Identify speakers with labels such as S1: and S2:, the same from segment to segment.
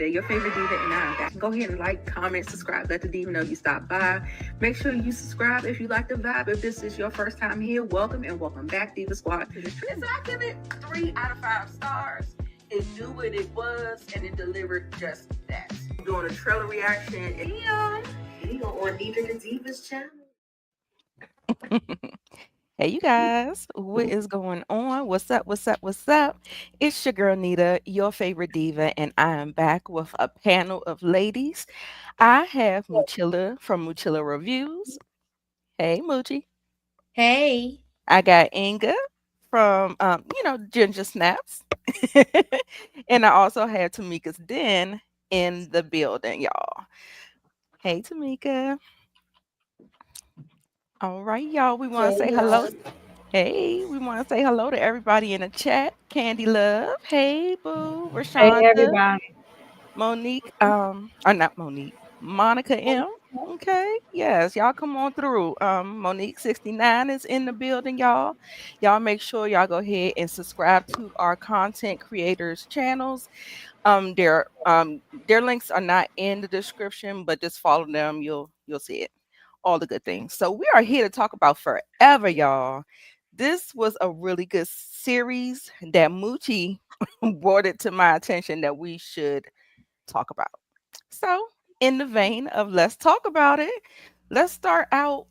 S1: your favorite diva, and I'm back. Go ahead and like, comment, subscribe. Let the diva know you stopped by. Make sure you subscribe if you like the vibe. If this is your first time here, welcome and welcome back, Diva Squad. So I give it 3 out of 5 stars. It knew what it was, and it delivered just that. I'm doing a trailer reaction, and here on Diva the Divas channel.
S2: Hey, you guys, what is going on? What's up? What's up? What's up? It's your girl Nita, your favorite diva, and I am back with a panel of ladies. I have Muchilla from Muchilla Reviews. Hey, Moochie.
S3: Hey.
S2: I got Inga from, Ginger Snaps. And I also have Tamika's Den in the building, y'all. Hey, Tamika. All right, y'all. We want to say
S3: Hey,
S2: hello.
S3: y'all.
S2: Hey, we want to say hello to everybody in the chat. Candy Love. Hey, Boo.
S4: Hey
S2: Rashonda.
S4: everybody.
S2: Monique. Or not Monique. Monica M. Okay. Yes, y'all come on through. Monique 69 is in the building, y'all. Y'all make sure y'all go ahead and subscribe to our content creators channels. Their links are not in the description, but just follow them. You'll see it. All the good things. So we are here to talk about Forever, y'all. This was a really good series that Moochie brought it to my attention that we should talk about. So, in the vein of let's talk about it, let's start out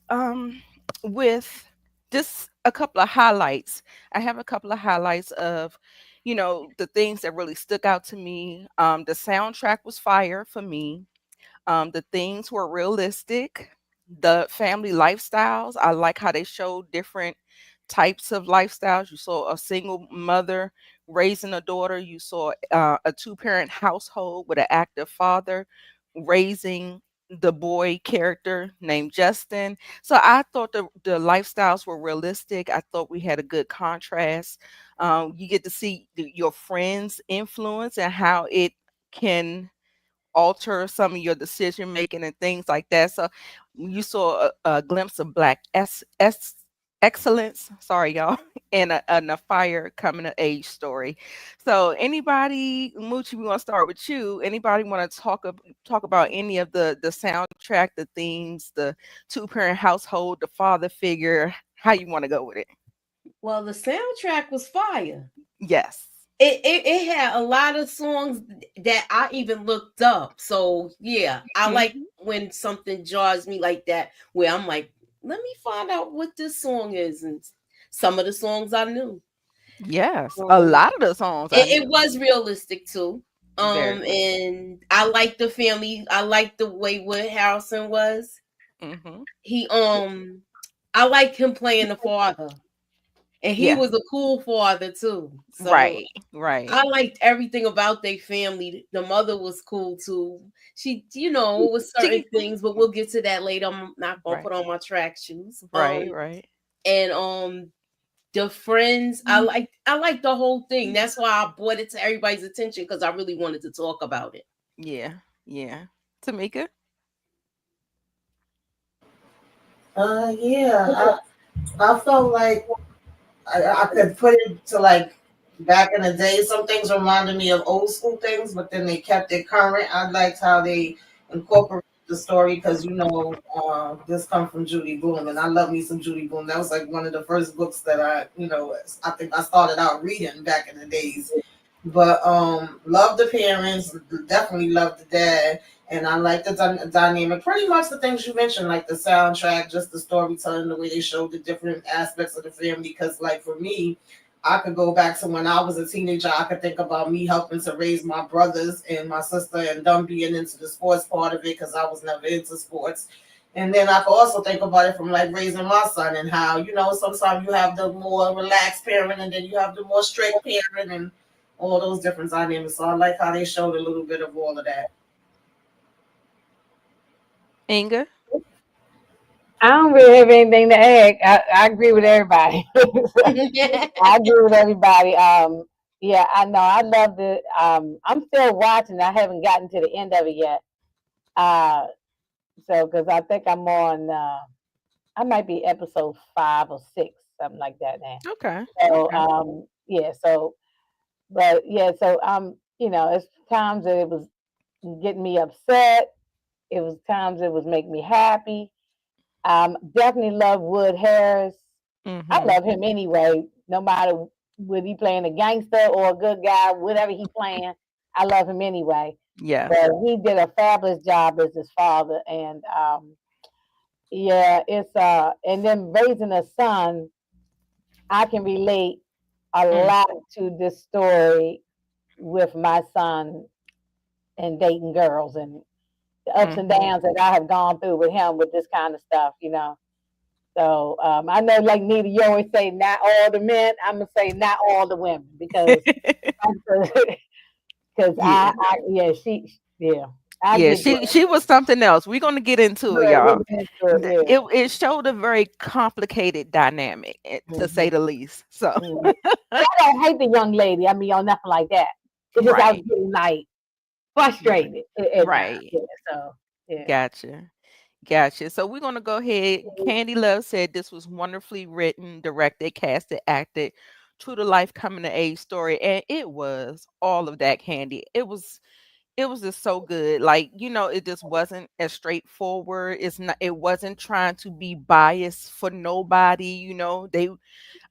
S2: with just a couple of highlights. I have a couple of highlights of, the things that really stuck out to me. The soundtrack was fire for me. The things were realistic. The family lifestyles, I like how they showed different types of lifestyles. You saw a single mother raising a daughter. You saw a two-parent household with an active father raising the boy character named Justin. So I thought the lifestyles were realistic. I thought we had a good contrast. You get to see your friends' influence and how it can alter some of your decision making and things like that. So you saw a glimpse of black excellence. Sorry, y'all, and a fire coming of age story. So anybody, Moochie, we want to start with you. Anybody want to talk about any of the soundtrack, the themes, the two parent household, the father figure? How you want to go with it?
S3: Well, the soundtrack was fire.
S2: Yes.
S3: It had a lot of songs that I even looked up. So yeah, I like
S2: Mhm.
S3: when something jars me like that, where I'm like, let me find out what this song is, and some of the songs I knew.
S2: Yes, a
S3: Um,
S2: lot of the songs I
S3: it
S2: knew.
S3: was realistic too.
S2: Very much.
S3: And I like the family. I like the way Wood Harrelson was.
S2: Hmm.
S3: He I like him playing the father. And he
S2: Yeah.
S3: was a cool father too. So
S2: Right. Right.
S3: I liked everything about their family. The mother was cool too. She, it was certain
S2: She
S3: things, but we'll get to that later. I'm not gonna
S2: right,
S3: put on my track shoes.
S2: right, right.
S3: And the friends, I like the whole thing. That's why I brought it to everybody's attention because I really wanted to talk about it.
S2: Yeah, yeah. Tamika?
S4: Yeah, I felt like I could put it to like back in the day. Some things reminded me of old school things, but then they kept it current. I liked how they incorporated the story because this come from Judy Blume, and I love me some Judy Blume. That was like one of the first books that I think I started out reading back in the days. But love the parents, definitely love the dad, and I like the dynamic. Pretty much the things you mentioned, like the soundtrack, just the storytelling, the way they showed the different aspects of the family. Because, like for me, I could go back to when I was a teenager. I could think about me helping to raise my brothers and my sister, and them being into the sports part of it because I was never into sports. And then I could also think about it from like raising my son and how sometimes you have the more relaxed parent, and then you have the more strict parent, and all those different dynamics. So I like how they showed a little bit of all of that.
S2: Inga?
S5: I don't really have anything to add. I agree with everybody. I agree with everybody. Yeah, I know. I loved it. I'm still watching. I haven't gotten to the end of it yet. Uh, so because I think I'm on. I might be episode 5 or 6, something like that now.
S2: Okay.
S5: So
S2: Okay.
S5: yeah. So, but yeah. So it's times that it was. get me upset. It was times it was make me happy. Definitely love Wood Harris. I
S2: Mm-hmm.
S5: love him anyway, no matter whether he playing a gangster or a good guy, whatever he playing. I love him anyway.
S2: Yeah.
S5: But he did a fabulous job as his father, and yeah, it's and then raising a son, I can relate a
S2: Mm.
S5: lot to this story with my son and dating girls and the ups and
S2: Mm-hmm.
S5: downs that I have gone through with him with this kind of stuff. So I know, like Nita, you always say not all the men. I'm gonna say not all the women because
S2: Yeah.
S5: yeah, yeah, I
S2: Yeah,
S5: get
S2: she was something else. We're gonna get into it,
S5: good. We
S2: y'all.
S5: get into it, yeah.
S2: It showed a very complicated dynamic, to say
S5: Hmm.
S2: the least. So,
S5: Hmm. I don't hate the young lady. I mean, or nothing like that. It's just I was
S2: right,
S5: getting like frustrated at times.
S2: right,
S5: Yeah, so yeah.
S2: gotcha, gotcha. So we're gonna go ahead. Candy Love said this was wonderfully written, directed, casted, acted, true to life coming to age story, and it was all of that. Candy. It was just so good. Like, it just wasn't as straightforward. It wasn't trying to be biased for nobody.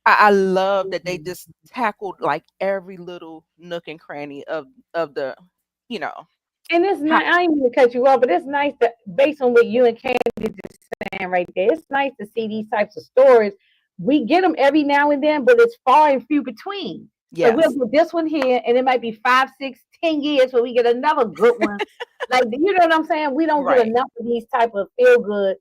S2: I love that they
S5: Mhm.
S2: just tackled like every little nook and cranny of the, you know,
S5: And it's
S2: how,
S5: not. I ain't mean to cut you off, but it's nice to, based on what you and Candy just saying right there. It's nice to see these types of stories. We get them every now and then, but it's far and few between. So we'll
S2: yes.
S5: get this one here, and it might be 5, 6, 10 years where we get another good one. Like, you know what I'm saying? We don't get
S2: Right.
S5: enough of these type of feel good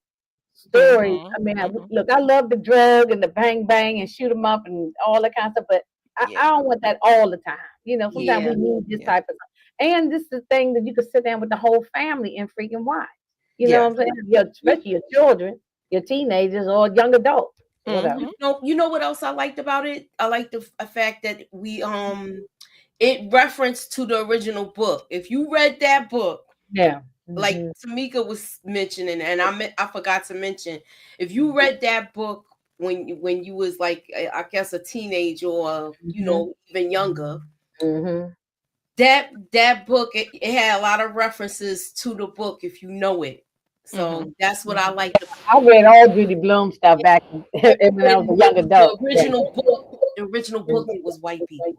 S5: stories.
S2: Mhm.
S5: I mean,
S2: Mhm.
S5: look, I love the drug and the bang bang and shoot 'em up and all that kind of stuff, but I
S2: Yeah.
S5: don't want that all the time. Sometimes we
S3: Yeah.
S5: need this
S2: Yeah.
S5: type of, and this is the thing that you can sit down with the whole family and freaking watch. You know
S2: Yes.
S5: what I'm saying? Especially your children, your teenagers, or young adults, whatever.
S2: Mhm.
S3: You know what else I liked about it? I like the fact that it referenced to the original book. If you read that book,
S5: Yeah.
S3: like
S5: Hmm.
S3: Tamika was mentioning, and I forgot to mention, if you read that book when you was like I guess a teenager or
S5: Hmm.
S3: even younger,
S5: Hmm.
S3: that book it had a lot of references to the book if you know it.
S2: Mhm.
S3: So that's what I
S2: Mhm.
S3: liked about
S5: I read all Judy Blume stuff back when I was a
S3: when
S5: young adult. Yeah.
S3: the original book it was white people.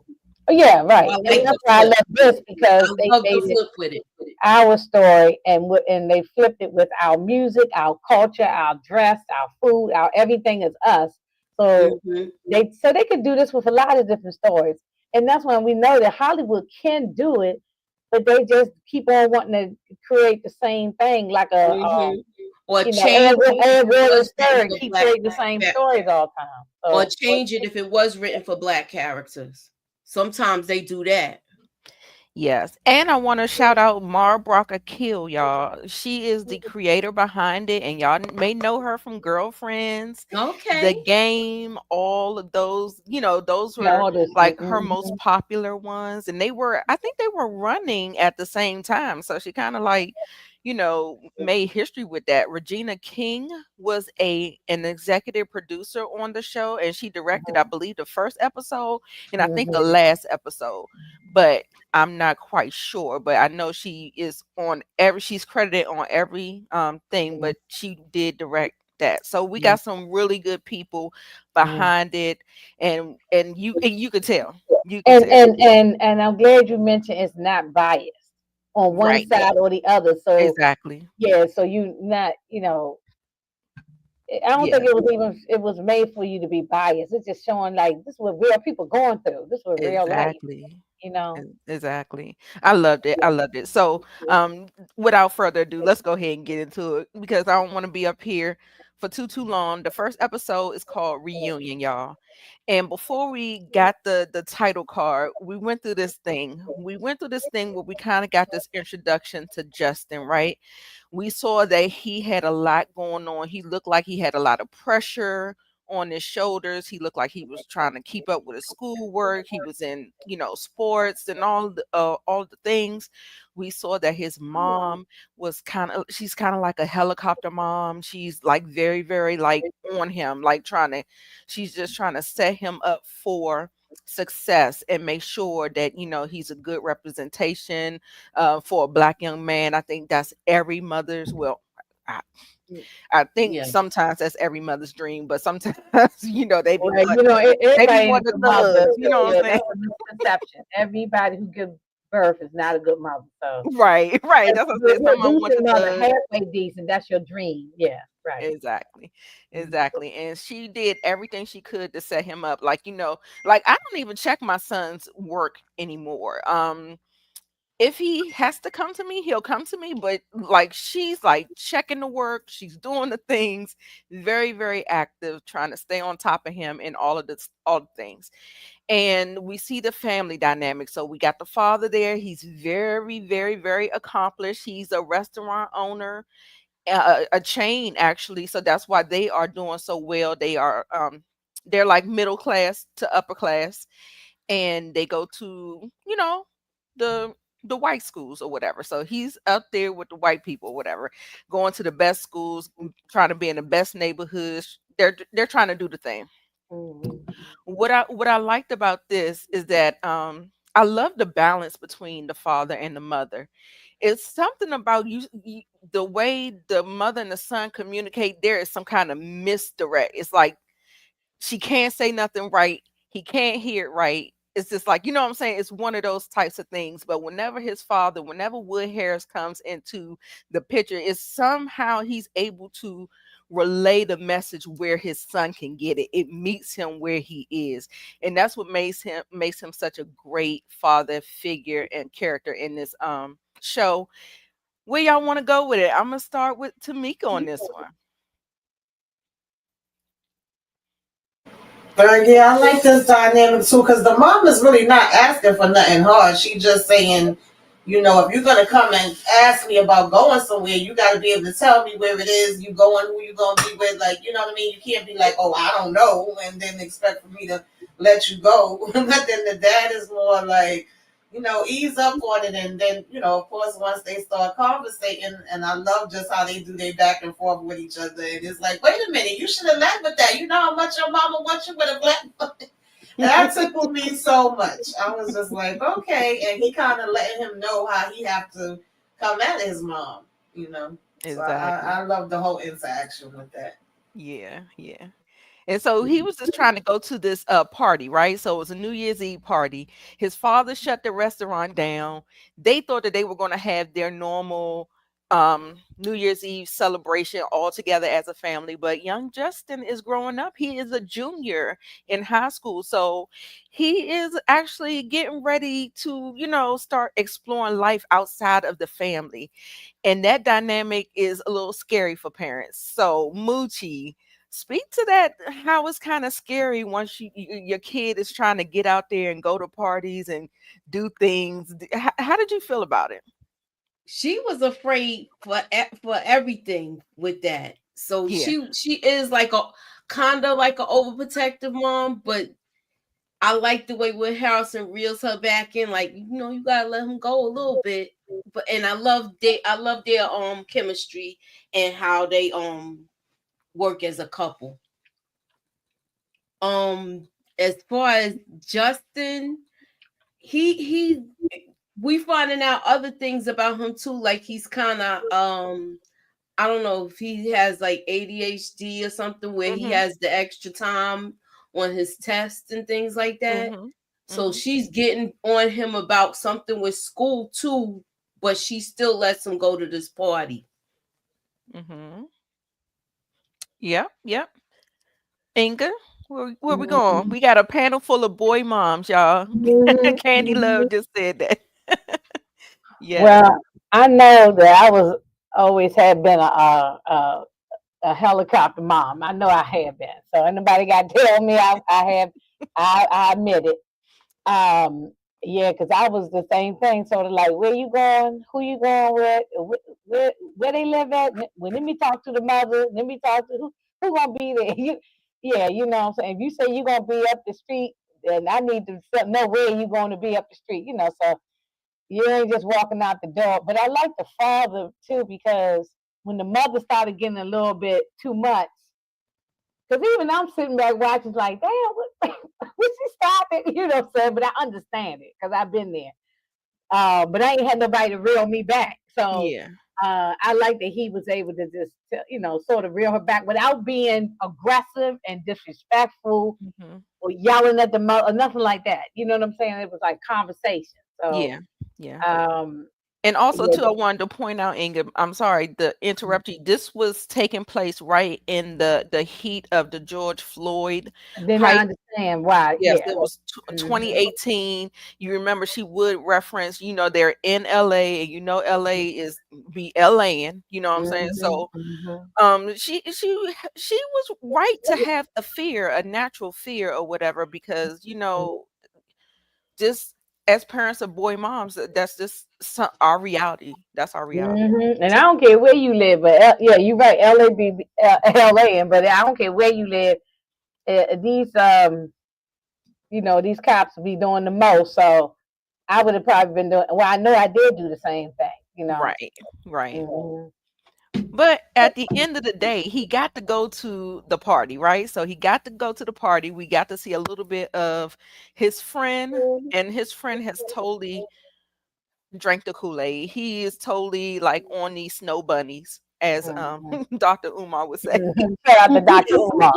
S5: Oh, yeah,
S3: So
S5: right.
S3: I
S5: And
S3: like
S5: that's
S3: the
S5: why I
S3: flip.
S5: love this because
S3: I
S5: they
S3: love the
S5: made it
S3: flip with it.
S5: our story and they flipped it with our music, our culture, our dress, our food, our everything is us. So
S3: Hmm.
S5: they could do this with a lot of different stories. And that's when we know that Hollywood can do it, but they just keep on wanting to create the same thing like a
S3: Hmm. Or
S5: Ed,
S3: change it if
S5: Ed
S3: it
S5: Wood and
S3: was written
S5: Stern
S3: for
S5: keep
S3: black,
S5: creating the same stories all the time.
S3: or
S5: So
S3: change it if it was written for black characters. Sometimes they do that.
S2: Yes, and I want to shout out Mar Kill, y'all. She is the creator behind it, and y'all may know her from Girlfriends, The
S3: Okay.
S2: Game, all of those. Those
S5: yeah,
S2: were
S5: all this.
S2: like her most popular ones, and I think they were running at the same time. So she kind of like, made history with that. Regina King was an executive producer on the show, and she directed, I believe, the first episode, and I think the
S5: Mhm.
S2: last episode, but I'm not quite sure, but I know she is on she's credited on every thing, but she did direct that. So we got some really good people
S5: Mhm.
S2: behind it, and you could tell. You could
S5: And
S2: tell.
S5: and and and I'm glad you mentioned it's not biased on one
S2: Right.
S5: side or the other. So
S2: Exactly.
S5: yeah, so you not, I don't think
S2: Yeah.
S5: it was made for you to be biased. It's just showing like this is what real people going through. This was real life,
S2: Exactly.
S5: you know.
S2: Exactly. I loved it. I loved it. So, without further ado, let's go ahead and get into it because I don't want to be up here for too long. The first episode is called Reunion, y'all. And before we got the title card, we went through this thing. We went through this thing where we kind of got this introduction to Justin, right? We saw that he had a lot going on. He looked like he had a lot of pressure on his shoulders. He looked like he was trying to keep up with his schoolwork. He was in, sports and all the things. We saw that his mom was she's kind of like a helicopter mom. She's like very, very like on him, like she's just trying to set him up for success and make sure that he's a good representation for a black young man. I think that's every mother's, well, I, I think
S3: Yeah.
S2: sometimes that's every mother's dream, but sometimes they be
S5: Well,
S2: wanting they be
S5: everybody ain't a
S2: wanting
S5: good
S2: the
S5: mother.
S2: thugs, you know what
S5: Yeah,
S2: I'm saying?
S5: that's a misconception. Everybody who gives birth is not a good mother. So
S2: Right, right. That's what I said.
S5: you're
S2: Some
S5: a
S2: of them want the
S5: decent mother,
S2: thugs.
S5: halfway decent. That's your dream. Yeah, right.
S2: Exactly.
S5: Mhm.
S2: Exactly. And she did everything she could to set him up. Like I don't even check my son's work anymore. If he has to come to me, he'll come to me. But like she's like checking the work, she's doing the things, very, very active, trying to stay on top of him and all the things. And we see the family dynamic. So we got the father there. He's very, very, very accomplished. He's a restaurant owner, a chain actually. So that's why they are doing so well. They're like middle class to upper class, and they go to the the white schools or whatever. So he's up there with the white people or whatever, going to the best schools, trying to be in the best neighborhoods. They're trying to do the thing.
S5: Mhm.
S2: What I liked about this is that I love the balance between the father and the mother. It's something about the way the mother and the son communicate. There is some kind of misdirect. It's like she can't say nothing right. He can't hear it right. It's just like, you know what I'm saying? It's one of those types of things. But whenever Wood Harris comes into the picture, it's somehow he's able to relay the message where his son can get it. It meets him where he is. And that's what makes him such a great father figure and character in this show. Where y'all want to go with it? I'm gonna start with Tamika on this one.
S4: Yeah, I like this dynamic too because the mom is really not asking for nothing hard. She just saying, if you're gonna come and ask me about going somewhere, you got to be able to tell me where it is you going, who you gonna be with. Like, you know what I mean? You can't be like, oh, I don't know, and then expect for me to let you go. But then the dad is more like, ease up on it, and then of course, once they start conversating, and I love just how they do their back and forth with each other. And it's like, wait a minute, you should have led with that. You know how much your mama wants you with a black. That tickled me so much. I was just like, okay, and he kind of letting him know how he have to come at his mom. So I
S2: Exactly.
S4: love the whole interaction with that.
S2: Yeah, yeah. And so he was just trying to go to this party, right? So it was a New Year's Eve party. His father shut the restaurant down. They thought that they were going to have their normal New Year's Eve celebration all together as a family, but young Justin is growing up. He is a junior in high school. So he is actually getting ready to, start exploring life outside of the family. And that dynamic is a little scary for parents. So Moochie, speak to that, how it's kind of scary once your kid is trying to get out there and go to parties and do things. How did you feel about it?
S3: She was afraid for everything with that. So
S2: Yeah.
S3: she is like a kind of like an overprotective mom, but I like the way Wood Harrelson reels her back in, like, you gotta let him go a little bit. But and I love their chemistry and how they work as a couple. Um as far as Justin, he we finding out other things about him too, like he's kind of I don't know if he has like ADHD or something where he
S2: Mhm.
S3: has the extra time on his tests and things like that.
S2: Mhm.
S3: So
S2: Mhm.
S3: she's getting on him about something with school too, but she still lets him go to this party.
S2: Mhm. Yep. Yep. Inga, where we going?
S5: Mhm.
S2: We got a panel full of boy moms, y'all.
S5: Mhm.
S2: Candy Love
S5: Mhm.
S2: just said that. Yes.
S5: Well, I know that I was always have been a helicopter mom. I know I have been. So anybody got to tell me I have. I admit it. Um, yeah, because I was the same thing. Sort of like, where you going? Who you going with? Where they live at? Well, let me talk to the mother. Let me talk to who gonna be there. Yeah, you know what I'm saying. If you say you're gonna be up the street, then I need to know where you going to be up the street. So you ain't just walking out the door. But I like the father too because when the mother started getting a little bit too much, because even I'm sitting back watching, like, damn, what she You know what I'm saying? But I understand it because I've been there. But I ain't had nobody to reel me back. So
S2: Yeah.
S5: I like that he was able to just, sort of reel her back without being aggressive and disrespectful
S2: Hmm.
S5: or yelling at the mother or nothing like that. You know what I'm saying? It was like conversation. So,
S2: Yeah. Yeah.
S5: um,
S2: And also
S5: yeah,
S2: too, I wanted to point out, Inga, I'm sorry to interrupt you. This was taking place right in the heat of the George Floyd
S5: then I
S2: hype.
S5: understand why.
S2: Yes,
S5: Yeah.
S2: it was
S5: Hmm.
S2: 2018. You remember she would reference, they're in LA, and LA is be LAing, you know what I'm saying?
S5: Hmm.
S2: So
S5: Hmm.
S2: she was right to have a fear, a natural fear or whatever, because just as parents of boy moms, that's just our reality. That's our reality.
S5: And I don't care where you live, but yeah, you're right. LA be LA, but I don't care where you live. These these cops be doing the most. So I would have probably been doing. Well, I know I did do the same thing.
S2: Right, right.
S5: Mhm.
S2: But at the end of the day, he got to go to the party, right? So he got to go to the party. We got to see a little bit of his friend, and his friend has totally drank the Kool-Aid. He is totally like on these snow bunnies, as
S5: Mhm.
S2: Dr. Umar would say.
S5: Shout out to Dr. Umar.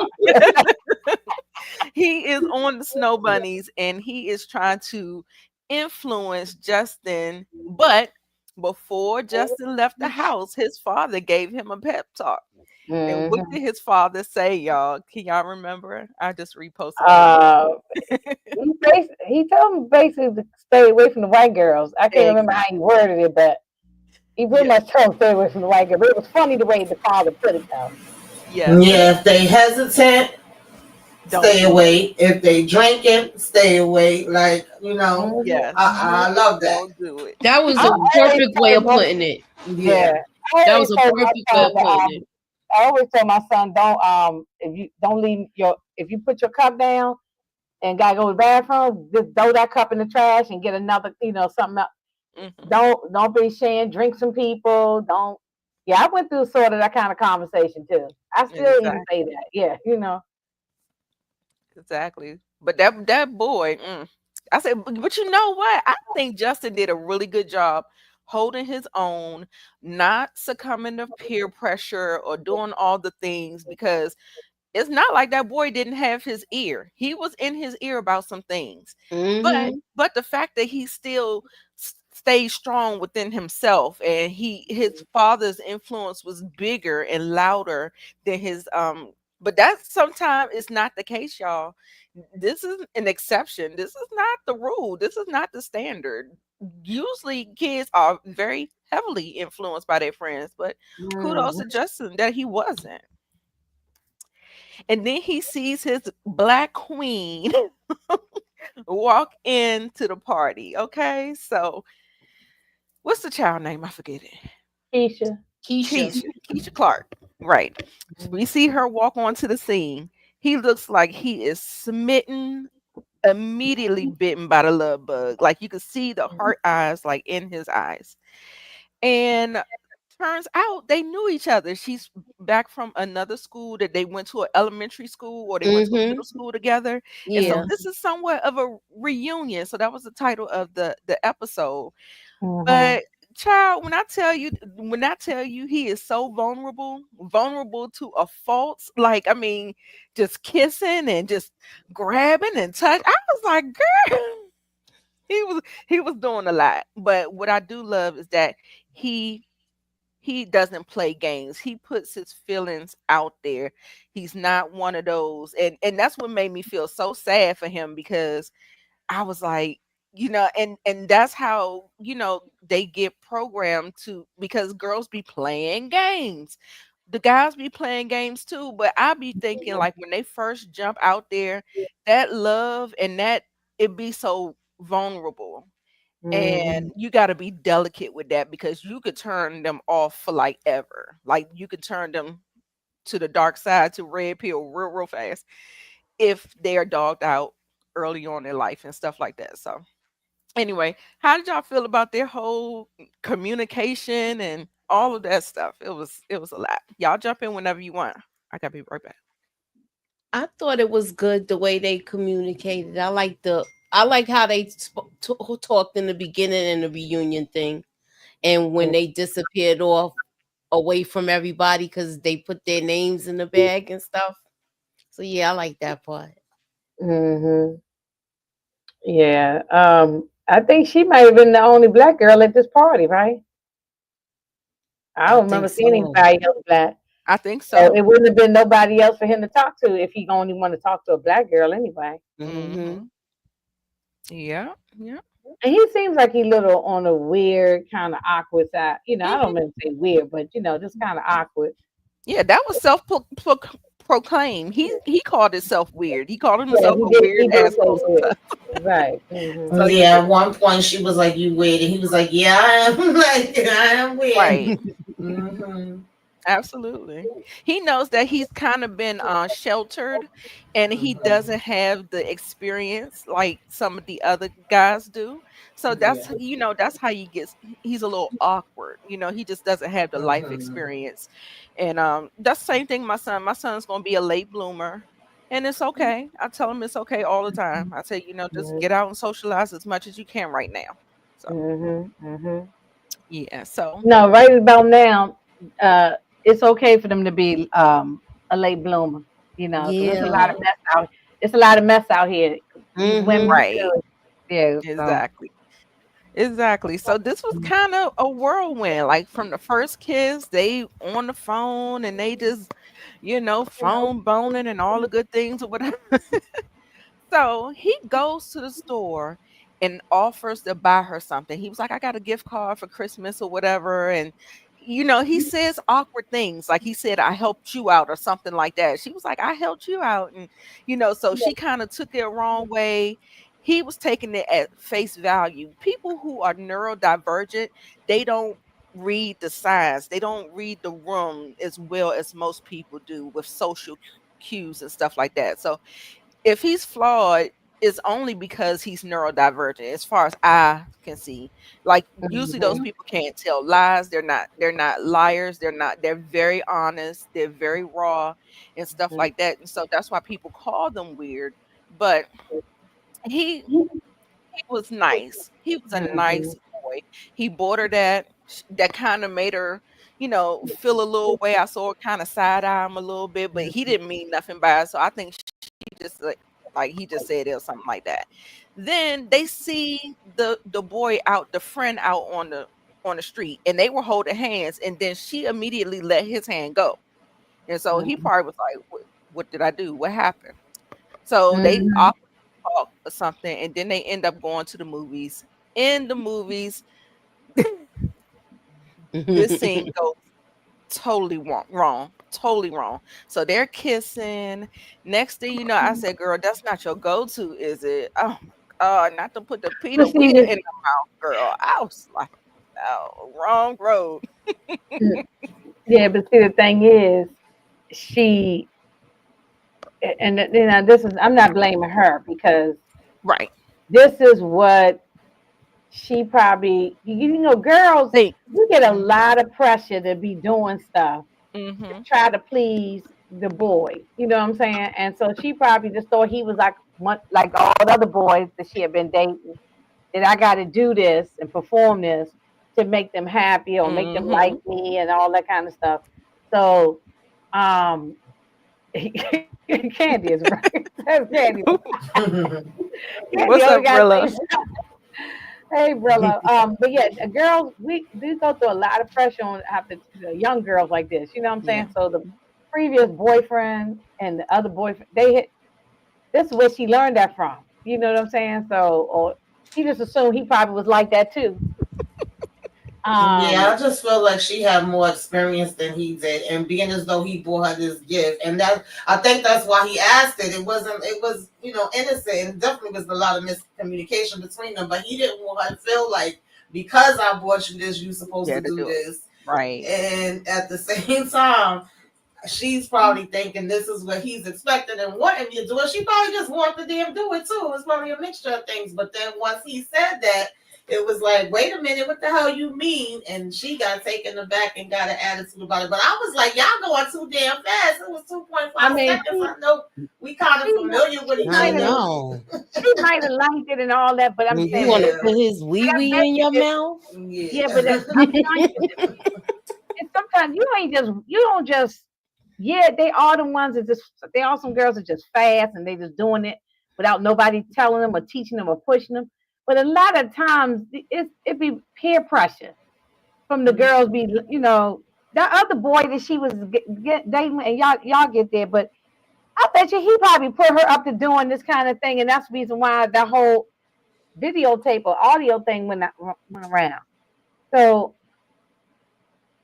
S2: He is on the snow bunnies, and he is trying to influence Justin. But before Justin left the house, his father gave him a pep talk. And what
S5: Hmm.
S2: did his father say, y'all? Can y'all remember? I just reposted the link.
S5: Uh, he told him basically to stay away from the white girls. I can't remember how he
S2: Exactly.
S5: worded it, but he pretty
S2: Yeah.
S5: much told him stay away from the white girls. But it was funny the way the father put it, though.
S2: Yes.
S4: Yeah, if they hesitant,
S2: Don't
S4: stay
S2: do it.
S4: away. If they drinking, stay away.
S2: Yes.
S4: I love that.
S2: Don't do it.
S3: That was
S5: I
S3: a
S5: always
S3: perfect way
S5: told
S3: of
S5: my
S3: putting it.
S5: Yeah,
S4: Yeah.
S5: I
S3: That
S5: always
S3: was a
S5: told my
S3: perfect way
S5: son
S3: of
S5: that
S3: putting it.
S5: I always told my son don't if you don't leave your if you put your cup down and gotta go to the bathroom, just throw that cup in the trash and get another, something else.
S2: Hmm.
S5: Don't be ashamed. Drink some people. Don't. Yeah, I went through sort of that kind of conversation too. I still even
S2: Exactly.
S5: say that. Yeah.
S2: Exactly. But that boy, I said, but you know what? I think Justin did a really good job holding his own, not succumbing to peer pressure or doing all the things, because it's not like that boy didn't have his ear. He was in his ear about some things. But
S3: Mm-hmm.
S2: but the fact that he still stayed strong within himself, and his father's influence was bigger and louder than his but that sometimes is not the case, y'all. This is an exception. This is not the rule. This is not the standard. Usually kids are very heavily influenced by their friends, but kudos
S5: Mhm.
S2: to Justin that he wasn't. And then he sees his black queen walk into the party. Okay, so what's the child name? I forget it.
S5: Keisha.
S3: Keisha.
S2: Keisha Clark. Right. We see her walk onto the scene. He looks like he is smitten, immediately bitten by the love bug. Like you could see the heart eyes like in his eyes. And turns out they knew each other. She's back from another school that they went to, an elementary school, or they went to a
S3: Mm-hmm.
S2: middle school together. And so
S3: Yeah.
S2: this is somewhat of a reunion. So that was the title of the episode.
S5: Mhm.
S2: But child, when I tell you he is so vulnerable, vulnerable to a fault, like I mean, just kissing and just grabbing and touch. I was like, girl, he was doing a lot. But what I do love is that he he doesn't play games. He puts his feelings out there. He's not one of those. And that's what made me feel so sad for him, because I was like, and that's how, they get programmed to, because girls be playing games. The guys be playing games too, but I be thinking like when they first jump out there, that love and that it be so vulnerable.
S5: Mhm.
S2: And you got to be delicate with that, because you could turn them off for like ever. Like you could turn them to the dark side, to red pill real fast, if they are dogged out early on in life and stuff like that. So anyway, how did y'all feel about their whole communication and all of that stuff? It was a lot. Y'all jump in whenever you want. I gotta be right back.
S3: I thought it was good the way they communicated. I like how they talked in the beginning and the reunion thing, and when they disappeared off away from everybody because they put their names in the bag and stuff. So yeah, I like that part.
S5: Hmm. Yeah. I think she might have been the only black girl at this party, right? I
S3: I
S5: don't
S3: think
S5: remember seeing
S3: so.
S5: anybody else black.
S2: I think
S5: So
S2: so.
S5: it wouldn't have been nobody else for him to talk to if he only want to talk to a black girl anyway.
S3: Hmm.
S2: Hmm. Yeah. Yeah.
S5: And he seems like he little on a weird kind of awkward side. I don't
S2: Hmm.
S5: mean to say weird, but just kind of awkward.
S2: Yeah, that was proclaimed. He called himself weird. He called
S5: Yeah,
S2: himself
S5: he
S2: a
S5: did.
S2: weird
S5: He did say
S2: asshole
S5: weird.
S2: sometimes.
S5: Right. Hmm.
S2: So
S4: Yeah,
S2: yeah,
S4: at one point she was like, "You weird," and he was like, "Yeah, I am." Like, I am weird.
S2: right.
S4: Hmm.
S2: Absolutely. He knows that he's kind of been sheltered and he doesn't have the experience like some of the other guys do. So
S4: Yeah.
S2: that's how he's a little awkward. He just doesn't have the life
S4: Hmm.
S2: experience. And that's the same thing my son. My son's going to be a late bloomer. And it's okay. I tell him it's okay all the time. I say, just get out and socialize as much as you can right now. So,
S5: Hmm. Hmm.
S2: yeah. So,
S5: No, right about now, uh, it's okay for them to be a late bloomer. Because it's a lot
S3: Yeah.
S5: of mess out. It's a lot of mess out here. These women
S3: Hmm.
S2: right.
S5: too. Yeah. So.
S2: Exactly. Exactly. So this was kind of a whirlwind. Like from the first kiss, they on the phone and they just, phone boning and all the good things or whatever. So he goes to the store and offers to buy her something. He was like, I got a gift card for Christmas or whatever. And, he says awkward things. Like he said, I helped you out or something like that. She was like, I helped you out. And, so she kind of took it wrong way. He was taking it at face value. People who are neurodivergent, they don't read the signs, they don't read the room as well as most people do with social cues and stuff like that. So if he's flawed, it's only because he's neurodivergent, as far as I can see. Like usually those
S5: Mhm.
S2: people can't tell lies. They're not liars. They're very honest. They're very raw and stuff
S5: Mhm.
S2: like that. And so that's why people call them weird. But he was nice. He was a nice
S5: Mhm.
S2: boy. He bought her that kind of made her, feel a little way. I saw her kind of side eye him a little bit, but he didn't mean nothing by it. So I think she just like he just said it or something like that. Then they see the boy out, the friend out on the street, and they were holding hands, and then she immediately let his hand go. And so he
S5: Mhm.
S2: probably was like, what did I do? What happened? So they
S5: Mhm.
S2: talk or something, and then they end up going to the movies. In the movies, this scene goes totally wrong, totally wrong. So they're kissing. Next thing you know, I said, "Girl, that's not your go-to, is it?" Oh my god, not to put the Peter
S5: But see,
S2: Weir in the mouth, girl. I was like, "Oh, wrong road."
S5: yeah, but see, the thing is, she, and this is, I'm not blaming her because
S2: Right.
S5: this is what she probably, girls,
S2: Think.
S5: you get a lot of pressure to be doing stuff to
S2: Mm-hmm.
S5: try to please the boys. You know what I'm saying? And so she probably just thought he was like one, like all the other boys that she had been dating. That I got to do this and perform this to make them happy or make them like
S2: Mm-hmm.
S5: me and all that kind of stuff. So, um, Candy is right. That's Candy. Candy
S2: What's
S5: always
S2: up,
S5: got to
S2: Rilla?
S5: say, "Hey, Brilla." But yeah, girls, we do go through a lot of pressure on after young girls like this. You know what I'm
S2: Yeah.
S5: saying? So the previous boyfriend and the other boyfriend, they hit. This is where she learned that from. You know what I'm saying? So, or she just assumed he probably was like that too.
S4: Yeah,
S5: Um,
S4: I just feel like she had more experience than he did, and being as though he bought her this gift, and that I think that's why he asked it. It wasn't. It was innocent, and definitely was a lot of miscommunication between them. But he didn't want her to feel like because I bought you this, you're supposed
S2: Yeah,
S4: to
S2: to
S4: do
S2: do it.
S4: this.
S2: Right.
S4: And at the same time, she's probably thinking this is what he's expecting and wanting me to do it. She probably just wanted them to do it too. It's probably a mixture of things. But then once he said that, it was like, wait a minute, what the hell you mean? And she got taken aback and got an attitude about it. But I was like, y'all going too damn fast. It was 2.5
S5: I mean,
S4: seconds. I know we kind of familiar with each
S3: I
S5: might have,
S4: other.
S3: know.
S5: she might have liked it and all that, but I'm
S3: You
S5: saying,
S3: want to
S4: Yeah.
S3: put his wee
S5: I
S3: wee
S5: bet
S3: in
S5: you
S3: your
S5: that,
S3: mouth?
S5: yeah,
S4: Yeah.
S5: but I'm telling you, and sometimes you don't just, yeah, they are the ones that just, they are some girls that just fast and they just doing it without nobody telling them or teaching them or pushing them. But a lot of times it be peer pressure from the girls. Be that other boy that she was dating, and y'all get there, but I bet you he probably put her up to doing this kind of thing, and that's the reason why that whole videotape or audio thing went around. So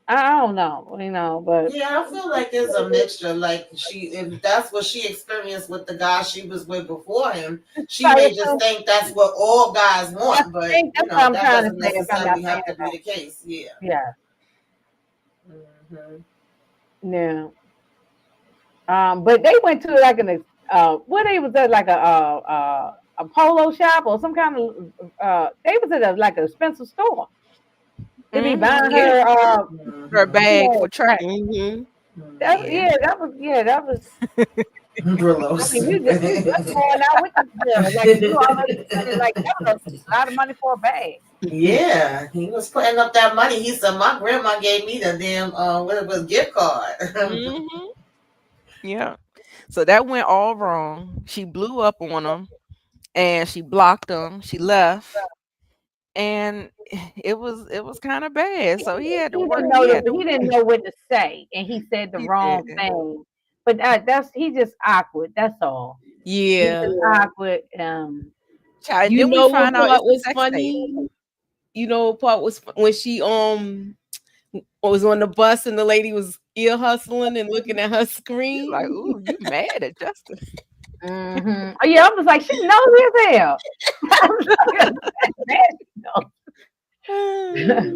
S5: I don't know, but
S4: Yeah, I feel like it's a mixture. Like if that's what she experienced with the guy she was with before him, she
S5: sorry,
S4: may just think that's what all guys want, but
S5: that's what I'm
S4: that
S5: trying to
S4: doesn't
S5: say. If I'm not
S4: necessarily
S5: saying
S4: have to
S5: it
S4: be
S5: right,
S4: the case. Yeah.
S5: yeah,
S4: Hmm.
S5: yeah. But they went to like what they was at, like a polo shop or some kind of they was at like a Spencer store. They be buying
S2: Yeah,
S5: her
S2: her
S4: Hmm.
S2: bag for track.
S3: Mm-hmm.
S2: Yeah.
S5: that was. I
S4: Brillos.
S5: mean, you just going out with this girl, like you already spending, like that was a lot of money for a bag.
S4: Yeah, he was putting up that money. He said, "My grandma gave me the damn what it was gift card."
S2: Hmm. Yeah. So that went all wrong. She blew up on him and she blocked him. She left and it was kind of bad. So he had to work. He had to
S5: He didn't know what to say, and he said the
S2: he
S5: wrong
S2: did.
S5: thing. But that's he just awkward. That's all. He's
S3: Yeah.
S5: just awkward.
S2: Child, and
S3: You
S2: then we
S3: know what
S2: find out
S3: part
S2: it's the
S3: was
S2: sex tape.
S3: funny? You know what part was when she was on the bus and the lady was ear hustling and looking at her
S2: You're like,
S3: screen.
S2: ooh, you mad at Justin.
S5: Oh yeah, I was like, she knows as hell. I was like, yeah,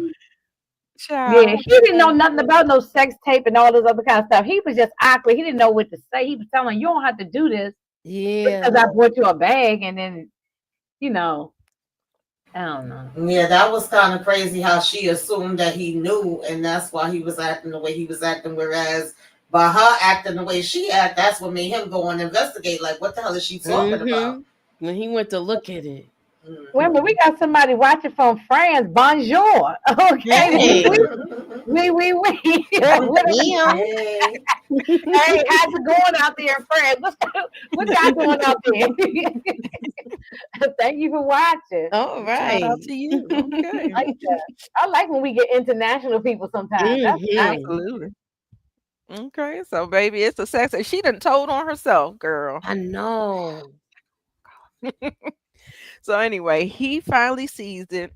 S2: Child.
S5: he didn't know nothing about no sex tape and all this other kind of stuff. He was just awkward. He didn't know what to say. He was telling her, you don't have to do this because
S3: Yeah.
S5: I bought you a bag, and then you know, I don't know.
S4: Yeah, that was kind of crazy how she assumed that he knew, and that's why he was acting the way he was acting. Whereas by her acting the way she acted, that's what made him go and investigate. Like, what the hell is she talking about?
S3: Mm-hmm. When he went to look at it.
S5: Wait a minute,
S4: Hmm.
S5: we got somebody watching from France. Bonjour. Okay,
S3: Hey.
S5: we.
S3: Damn.
S4: Hey.
S5: Hey, how's it going out there in France? What y'all doing out there? Thank you for watching.
S3: All
S2: Shout out
S3: right.
S2: to you. Okay.
S5: I like that. I like when we get international people sometimes. That's nice.
S3: Mm-hmm.
S2: Absolutely. Okay. So baby, it's the sex tape. She done told on herself, girl.
S3: I know.
S2: So anyway, he finally sees it.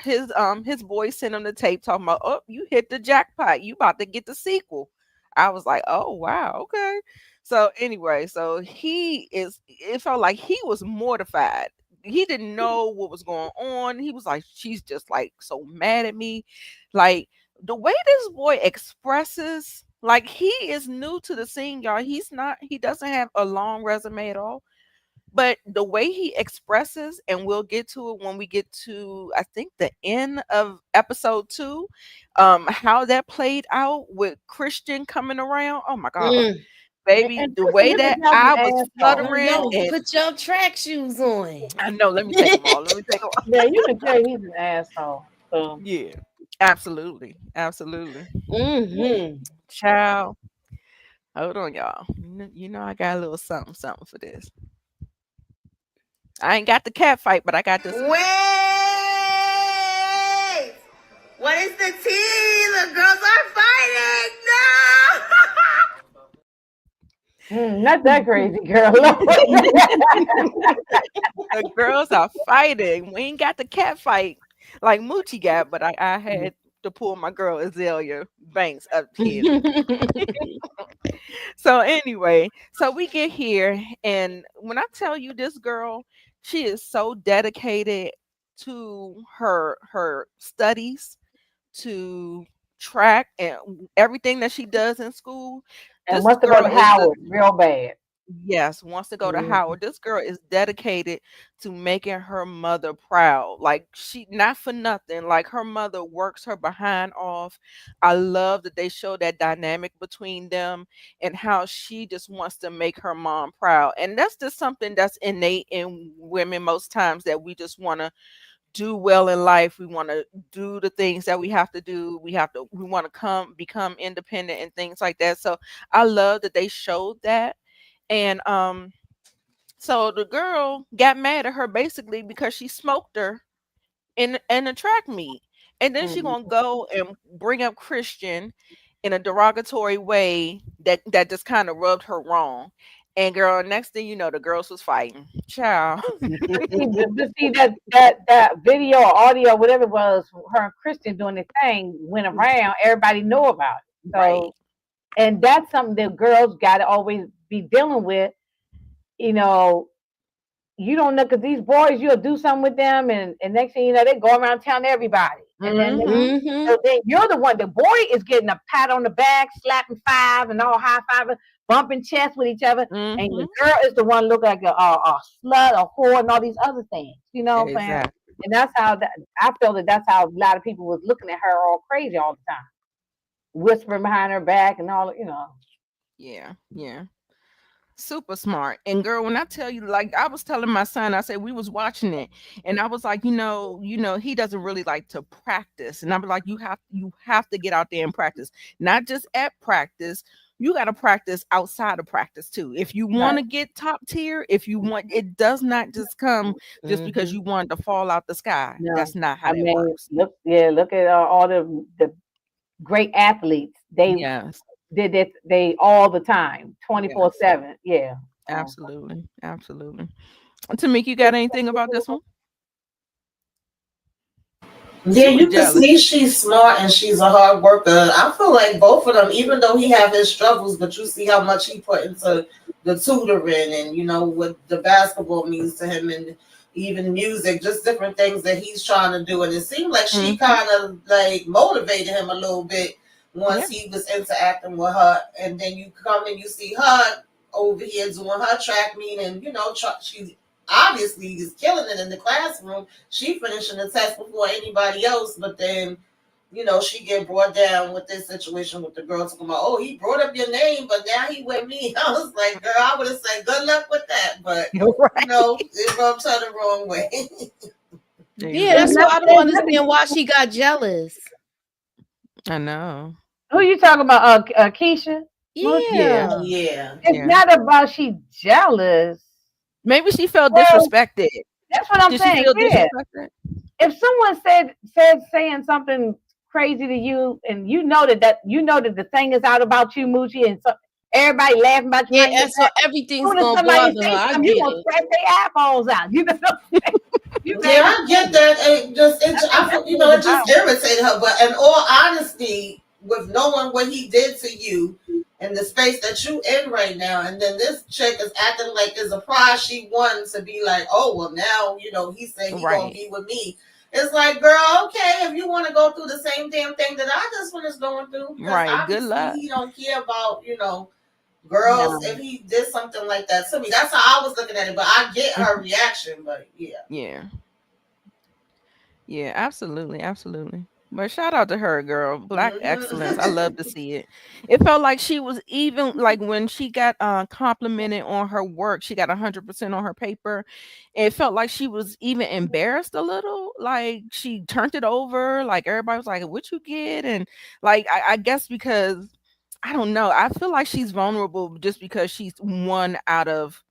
S2: His boy sent him the tape talking about, oh, you hit the jackpot. You about to get the sequel. I was like, oh wow, okay. So anyway, so it felt like he was mortified. He didn't know what was going on. He was like, she's just like so mad at me. Like the way this boy expresses, like he is new to the scene, y'all. He doesn't have a long resume at all, but the way he expresses, and we'll get to it when we get to I think the end of episode 2, how that played out with Christian coming around. Oh my god,
S3: Mm.
S2: baby,
S5: And
S2: the
S5: Christian,
S2: way
S5: you can
S2: that
S5: tell
S2: I
S5: some
S2: was
S5: asshole.
S3: I
S2: fluttering,
S3: know.
S2: and
S3: Put your track shoes on.
S2: I know, let me take them all. Let me take them all.
S5: Yeah, you can tell he's an asshole. So
S2: Yeah, absolutely, absolutely.
S3: Mm-hmm.
S2: Child, hold on, y'all. You know I got a little something, something for this. I ain't got the cat fight, but I got this.
S4: Wait! What is the tea? The girls are fighting!
S5: not that crazy, girl.
S2: The girls are fighting. We ain't got the cat fight like Moochie got, but I had to pull my girl Azalea Banks up here. So anyway, so we get here, and when I tell you this girl, she is so dedicated to her studies, to track and everything that she does in school.
S5: And
S2: This
S5: must have go
S2: girl
S5: to
S2: is the
S5: Howard real bad.
S2: Yes, wants to go to
S5: Mhm.
S2: Howard. This girl is dedicated to making her mother proud. Like she not for nothing. Like her mother works her behind off. I love that they show that dynamic between them and how she just wants to make her mom proud. And that's just something that's innate in women most times, that we just want to do well in life. We want to do the things that we have to do. We want to become independent and things like that. So I love that they showed that. And so the girl got mad at her basically because she smoked her in a track meet. And then she
S5: Mhm.
S2: gonna go and bring up Christian in a derogatory way that just kind of rubbed her wrong. And girl, next thing you know, the girls was fighting. Child.
S5: But see that video or audio, whatever it was, her and Christian doing the thing went around. Everybody know about it.
S2: Right.
S5: So, and that's something that girls got to always be dealing with. You know, you don't know, because these boys, you'll do something with them, and next thing you know, they go around telling everybody, and then
S2: Mm-hmm.
S5: so then you're the one. The boy is getting a pat on the back, slapping five, and all high fiving, bumping chests with each other, and
S2: Mm-hmm.
S5: the girl is the one looking like a slut, a whore, and all these other things. You know what I'm saying?
S2: Exactly.
S5: And that's how I feel that that's how a lot of people was looking at her all crazy all the time, whispering behind her back and all. You know.
S2: Yeah. Yeah. Super smart. And girl, when I tell you, like I was telling my son, I said we was watching it, and I was like, he doesn't really like to practice. And I'm like, you have to get out there and practice. Not just at practice, you gotta practice outside of practice too. If you want
S5: Right.
S2: to get top tier, if you want, it does not just come just because
S5: Hmm.
S2: you want to fall out the sky.
S5: No,
S2: That's not how
S5: I
S2: that
S5: mean,
S2: works.
S5: look at all the great athletes. They
S2: Yes.
S5: did it. They all the time,
S2: Yes.
S5: 24/7. Yeah. So,
S2: Absolutely. Absolutely. Tamika, you got anything about this one?
S4: Yeah,
S2: She was
S4: you can
S2: jealous.
S4: see she's smart and she's a hard worker. I feel like both of them, even though he have his struggles, but you see how much he put into the tutoring and what the basketball means to him, and even music, just different things that he's trying to do. And it seemed like she
S2: Hmm.
S4: kind of like motivated him a little bit
S2: Yeah.
S4: once he was interacting with her. And then you come and you see her over here doing her track meet, and she's obviously is killing it in the classroom. She finishing the test before anybody else, but then she get brought down with this situation with the girl talking about, oh, he brought up your name, but now he with me. I was like, girl, I would have said good luck with that, but
S2: Right.
S4: it rubbed her the wrong way.
S3: Yeah, that's why
S2: Exactly.
S3: I don't understand why she got jealous.
S2: I know.
S5: who you talking about? Keisha? Moochie?
S2: Yeah.
S3: Yeah.
S4: Yeah.
S5: It's
S2: Yeah.
S5: not about she jealous.
S2: Maybe she felt
S5: Well,
S2: disrespected.
S5: that's what I'm
S2: Did she
S5: saying.
S2: feel
S5: Yeah.
S2: disrespected?
S5: If someone said saying something crazy to you, and you know that the thing is out about you, Moochie, and so everybody laughing about you
S3: Yeah,
S5: behind your
S3: and so
S5: back. As
S3: everything's
S5: soon as
S3: gonna
S5: somebody
S3: bother her.
S5: say
S3: I
S5: something, you
S3: get
S5: gonna
S3: it.
S5: scratch their eyeballs out. You know what I'm saying? You
S4: Yeah,
S5: mad at
S4: I get
S5: me.
S4: that.
S5: I think that's what it's
S4: It just
S5: about.
S4: irritated her. But in all honesty, with knowing what he did to you and the space that you in right now, and then this chick is acting like it's a prize she won to be like, oh well, now he said he gonna
S2: Right.
S4: be with me. It's like, girl, okay, if you want to go through the same damn thing that I just finished going through, because
S2: Right. Good
S4: obviously
S2: luck.
S4: he don't care about girls.
S5: No.
S4: If he did something like that to me, that's how I was looking at it. But I get her reaction. But yeah.
S2: Yeah. Yeah. Absolutely. Absolutely. But shout out to her, girl. Black excellence. I love to
S4: Mm-hmm.
S2: see it. It felt like she was even like when she got complimented on her work, she got 100% on her paper. It felt like she was even embarrassed a little. Like she turned it over. Like everybody was like, what you get? And like I guess because I don't know. I feel like she's vulnerable just because she's one out of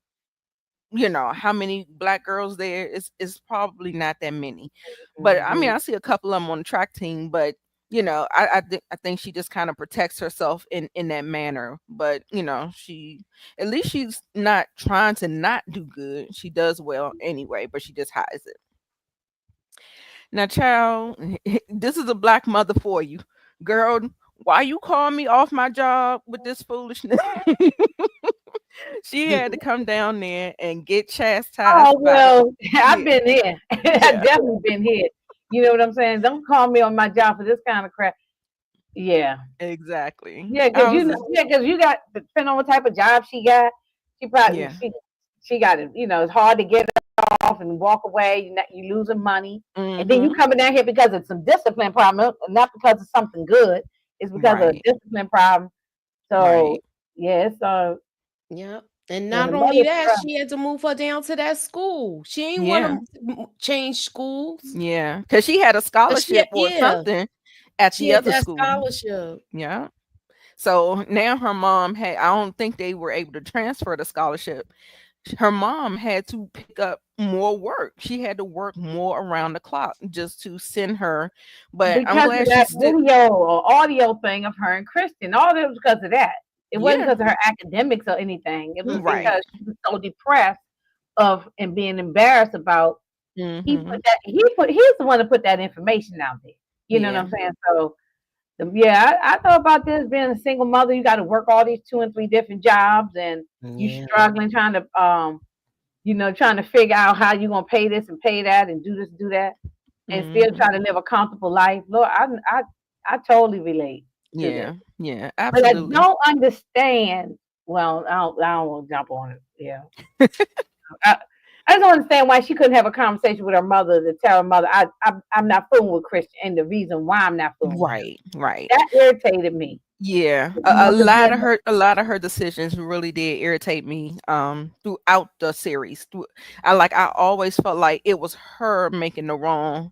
S2: how many black girls there is probably not that many. But I mean,
S5: Mhm.
S2: I see a couple of them on the track team, but I think she just kind of protects herself in that manner. But she at least she's not trying to not do good. She does well anyway, but she just hides it. Now, child, this is a black mother for you, girl. Why you call me off my job with this foolishness? She had to come down there and get chastised
S5: Oh
S2: by the
S5: well, I've
S2: yeah,
S5: been here. I've
S2: yeah,
S5: definitely been here. You know what I'm saying? Don't call me on my job for this kind of crap. Yeah.
S2: exactly.
S5: Yeah,
S2: I
S5: because
S2: was just
S5: you got depending on what type of job she got. She probably
S2: Yeah.
S5: she got it. It's hard to get off and walk away. You losing money, and then you
S2: Mm-hmm.
S5: coming down here because of some discipline problem, not because of something good. It's because of a
S2: Right.
S5: discipline problem. So
S2: Right.
S5: yeah, it's
S3: Yep. And
S5: yeah,
S3: not
S5: the
S3: only
S5: mother's
S3: that,
S5: struggle.
S3: she had to move her down to that school. She ain't
S2: Yeah.
S3: want to change schools.
S2: Yeah. Because she had a
S3: But
S2: scholarship or
S3: yeah,
S2: something at
S3: she
S2: the
S3: had
S2: other
S3: that
S2: school.
S3: scholarship.
S2: Yeah. So now her mom had, I don't think they were able to transfer the scholarship. Her mom had to pick up more work. She had to work more around the clock just to send her. But I'm
S5: Because of
S2: glad she
S5: that
S2: still,
S5: video or audio thing of her and Christian. All that was because of that. It wasn't
S2: yeah,
S5: because of her academics or anything. It was
S3: Mm-mm.
S5: because
S2: right.
S5: she was so depressed of and being embarrassed about
S2: Mm-hmm.
S5: he's the one that put that information out there. You know what
S2: Yeah.
S5: I'm saying? So yeah, I thought about this being a single mother. You got to work all these 2 and 3 different jobs, and you
S3: Yeah.
S5: struggling trying to figure out how you gonna pay this and pay that and do this, do that, and still
S2: Mm-hmm.
S5: try to live a comfortable life. Lord, I totally relate to this,
S2: Yeah. Yeah.
S5: but I
S2: Absolutely.
S5: don't understand. Well, I don't want to jump on it. Yeah, I, I just don't understand why she couldn't have a conversation with her mother to tell her mother I'm not fooling with Christian and the reason why I'm not fooling with him.
S2: Right. Right.
S5: That irritated me.
S2: Yeah,
S5: You know, 'cause then,
S2: a lot of her decisions really did irritate me throughout the series. I always felt like it was her making the wrong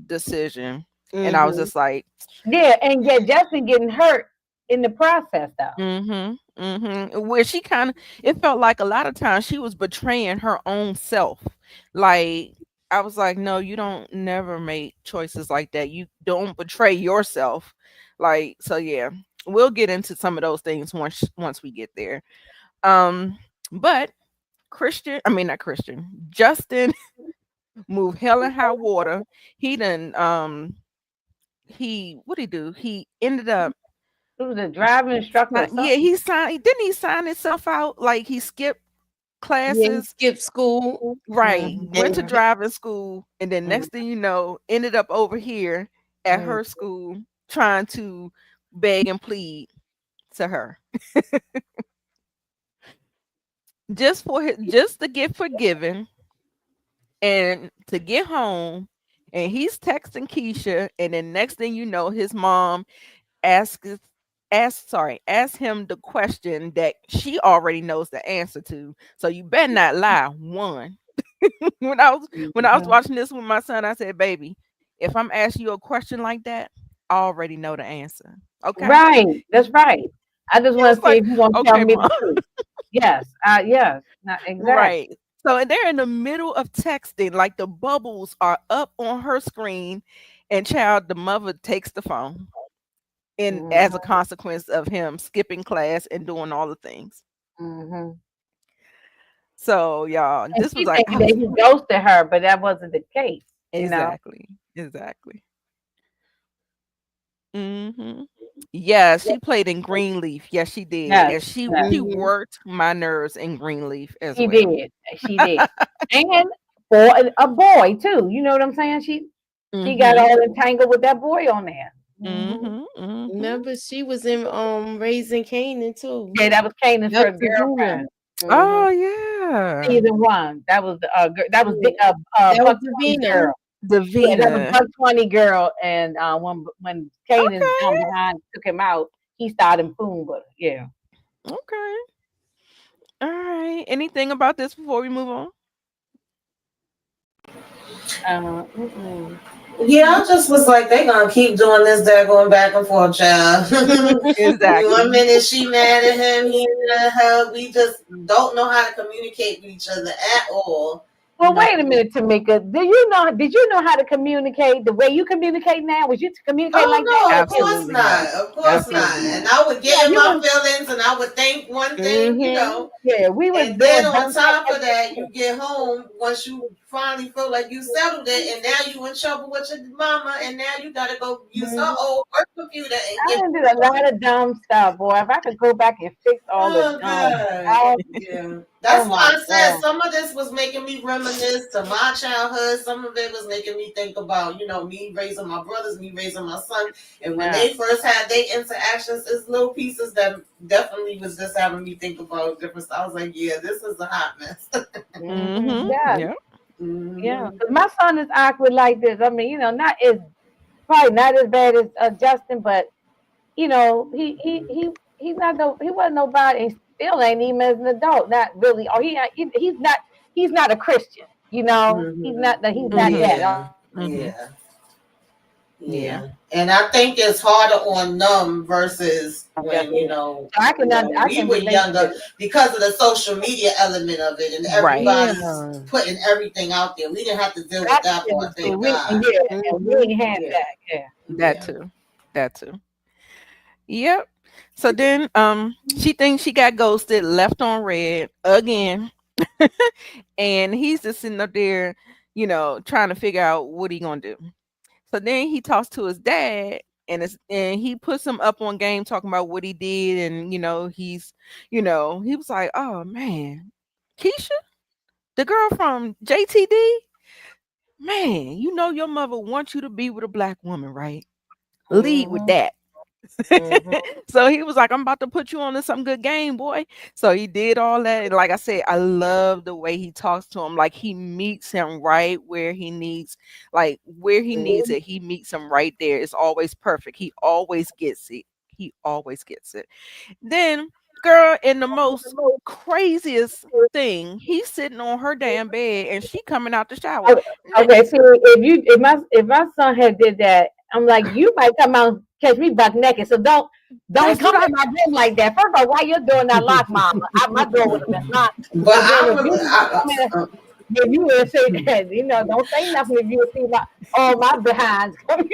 S2: decision. And I was
S3: Mm-hmm.
S2: just like,
S5: yeah, and yet Justin getting hurt in the process though.
S2: mm-hmm, mm-hmm. Where she kind of, it felt like a lot of times she was betraying her own self. Like, I was like, no, you don't never make choices like that. You don't betray yourself. Like, so yeah, we'll get into some of those things once we get there. Um, but Christian, I mean not Christian, Justin moved hell and high water. He done he what did he do? He ended up
S5: He was a driving instructor or
S2: yeah,
S5: something.
S2: he sign himself out like he skipped
S3: Yeah, he
S2: classes,
S3: skipped school
S2: right?
S5: Mhm,
S2: Went to
S3: and
S2: driving school, and then
S5: mhm,
S2: next thing you know, ended up over here at
S5: mhm.
S2: her school trying to beg and plead to her just to get forgiven and to get home. And he's texting Keisha, and then next thing you know, his mom asks ask him the question that she already knows the answer to. So you better not lie. One. When I was
S5: Mhm.
S2: watching this with my son, I said, baby, if I'm asking you a question like that, I already know the answer. Okay.
S5: Right, that's right. I just
S2: He was
S5: want to see
S2: like,
S5: if you're gonna tell
S2: okay,
S5: me the
S2: mom.
S5: truth. Yes, yes, not exactly.
S2: Right. So and they're in the middle of texting, like the bubbles are up on her screen, and child, the mother takes the phone. And
S5: Mhm,
S2: as a consequence of him skipping class and doing all the things.
S5: mhm.
S2: So y'all,
S5: And
S2: this was
S5: she
S2: like
S5: thinking that he ghosted her, but that wasn't the case. You know.
S2: exactly, exactly. Hmm. Yeah, she played in Greenleaf. Yes, she did,
S5: Yes,
S2: and she
S5: yes,
S3: mm-hmm.
S2: worked my nerves in Greenleaf as
S5: she
S2: well.
S5: did. She did. And for a boy too. You know what I'm saying? She got
S2: Hmm.
S5: all entangled with that boy on there. Hmm.
S2: Hmm. Hmm.
S3: Remember she was in Raising Canaan too.
S5: Yeah, that was Kanan's
S3: That's
S5: first
S3: Davina.
S5: girlfriend. Hmm.
S2: Oh yeah,
S5: Season 1. That was that was
S3: Yeah. That was
S5: Buck 20
S3: Davina.
S5: girl. Yeah, that was
S2: Davina.
S5: Buck 20 girl. And when Kanan
S2: Okay,
S5: behind took him out, he started fooling with her. Yeah.
S2: okay, all right. Anything about this before we move on?
S5: Mm-mm.
S4: Yeah, I just was like, they gonna keep doing this, they're going back and forth, child.
S2: Exactly.
S4: 1 minute she mad at him, he mad at her. We just don't know how to communicate with each other at all.
S5: Well, wait a minute, Tamika. Did you know how to communicate the way you communicate now? Was you to communicate like that?
S4: Oh no, of course
S2: Absolutely not.
S4: not. Of course not.
S2: Absolutely
S4: And
S2: not.
S4: I would
S5: Yeah,
S4: get in
S5: you
S4: my
S5: was.
S4: feelings and I would think one thing,
S5: Mm-hmm. Yeah, we was
S4: And then
S5: doing
S4: on
S5: both
S4: top
S5: at
S4: of that, you get home once you finally feel like you settled it, and now you in trouble with your mama, and now you gotta go use her
S5: the
S4: old work computer and
S5: I
S4: get.
S5: done did a lot of dumb stuff, boy. If I could go back and fix all the
S4: Oh
S5: dumb
S4: God,
S5: stuff,
S4: yeah. That's
S5: Oh
S4: why
S5: my
S4: I said
S5: God.
S4: some of this was making me reminisce to my childhood. Some of it was making me think about, me raising my brothers, me raising my son. And when
S5: Yeah.
S4: they first had their interactions, it's little pieces that definitely was just having me think about different stuff. I was like, yeah, this is a hot mess.
S2: Mm-hmm.
S5: Yeah.
S2: Yeah.
S5: Yeah.
S4: Hmm.
S5: 'Cause my son is awkward like this. I mean, not as probably not as bad as Justin, but he's not no he wasn't nobody and still ain't even as an adult. Not really. Or he's not a Christian.
S4: Hmm.
S5: He's not
S2: Mm-hmm.
S5: that.
S4: Yeah,
S2: Mm-hmm.
S4: yeah.
S2: Yeah.
S4: Yeah, and I think it's harder on them versus when
S5: Definitely. So I
S4: we
S5: can
S4: were
S5: relate to
S4: younger
S5: it.
S4: because of the social media element of it, and
S2: Right.
S4: everybody's
S5: Yeah.
S4: putting everything out there. We didn't have to deal with
S5: That's
S4: that
S5: true.
S4: part,
S5: See,
S4: thank God.
S5: and we
S2: Mm-hmm.
S5: ain't had
S4: Yeah,
S5: that. Yeah.
S2: That
S4: yeah.
S2: too. That too. Yep. So then she thinks she got ghosted, left on red again. And he's just sitting up there, trying to figure out what he gonna do. So then he talks to his dad and he puts him up on game talking about what he did and he was like, "Oh man, Keisha, the girl from JTD, man, your mother wants you to be with a black woman, right? Lead with
S5: Hmm.
S2: that."
S5: Hmm.
S2: So he was like, "I'm about to put you on to some good game, boy." So he did all that. And like I said, I love the way he talks to him. Like he meets him right where he needs, it. He meets him right there. It's always perfect. He always gets it. He always gets it. Then, girl, in the most craziest thing, he's sitting on her damn bed and she coming out the shower.
S5: Okay, okay, so if my son had did that, I'm like, you might come out and catch me buck naked. So don't
S2: That's
S5: come
S2: what I
S5: in my room like that. First of all, why you're doing that lock, mama? My door would have been locked.
S4: But
S5: And then
S4: I
S5: if
S4: remember,
S5: you come in, if you would say that, don't say nothing if you see all my behinds coming.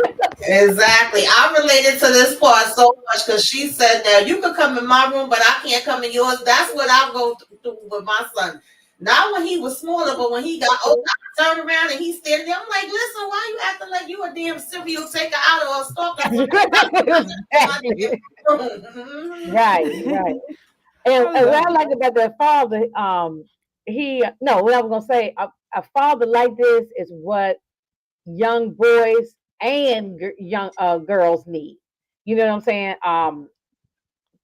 S4: exactly. I related to this part so much because she said, "Now you can come in my room, but I can't come in yours." That's what I go through with my son. Not when he was smaller, but when he got older, I turn around and he's standing there. I'm like, "Listen, why you acting like you a damn serial taker out or a stalker for no my
S5: Exactly.
S4: damn room?"
S5: Right, right. And,
S2: I
S5: and what
S2: love
S5: I
S2: it.
S5: like about that father, he no, what I was gonna say, a father like this is what young boys and young girls need. You know what I'm saying?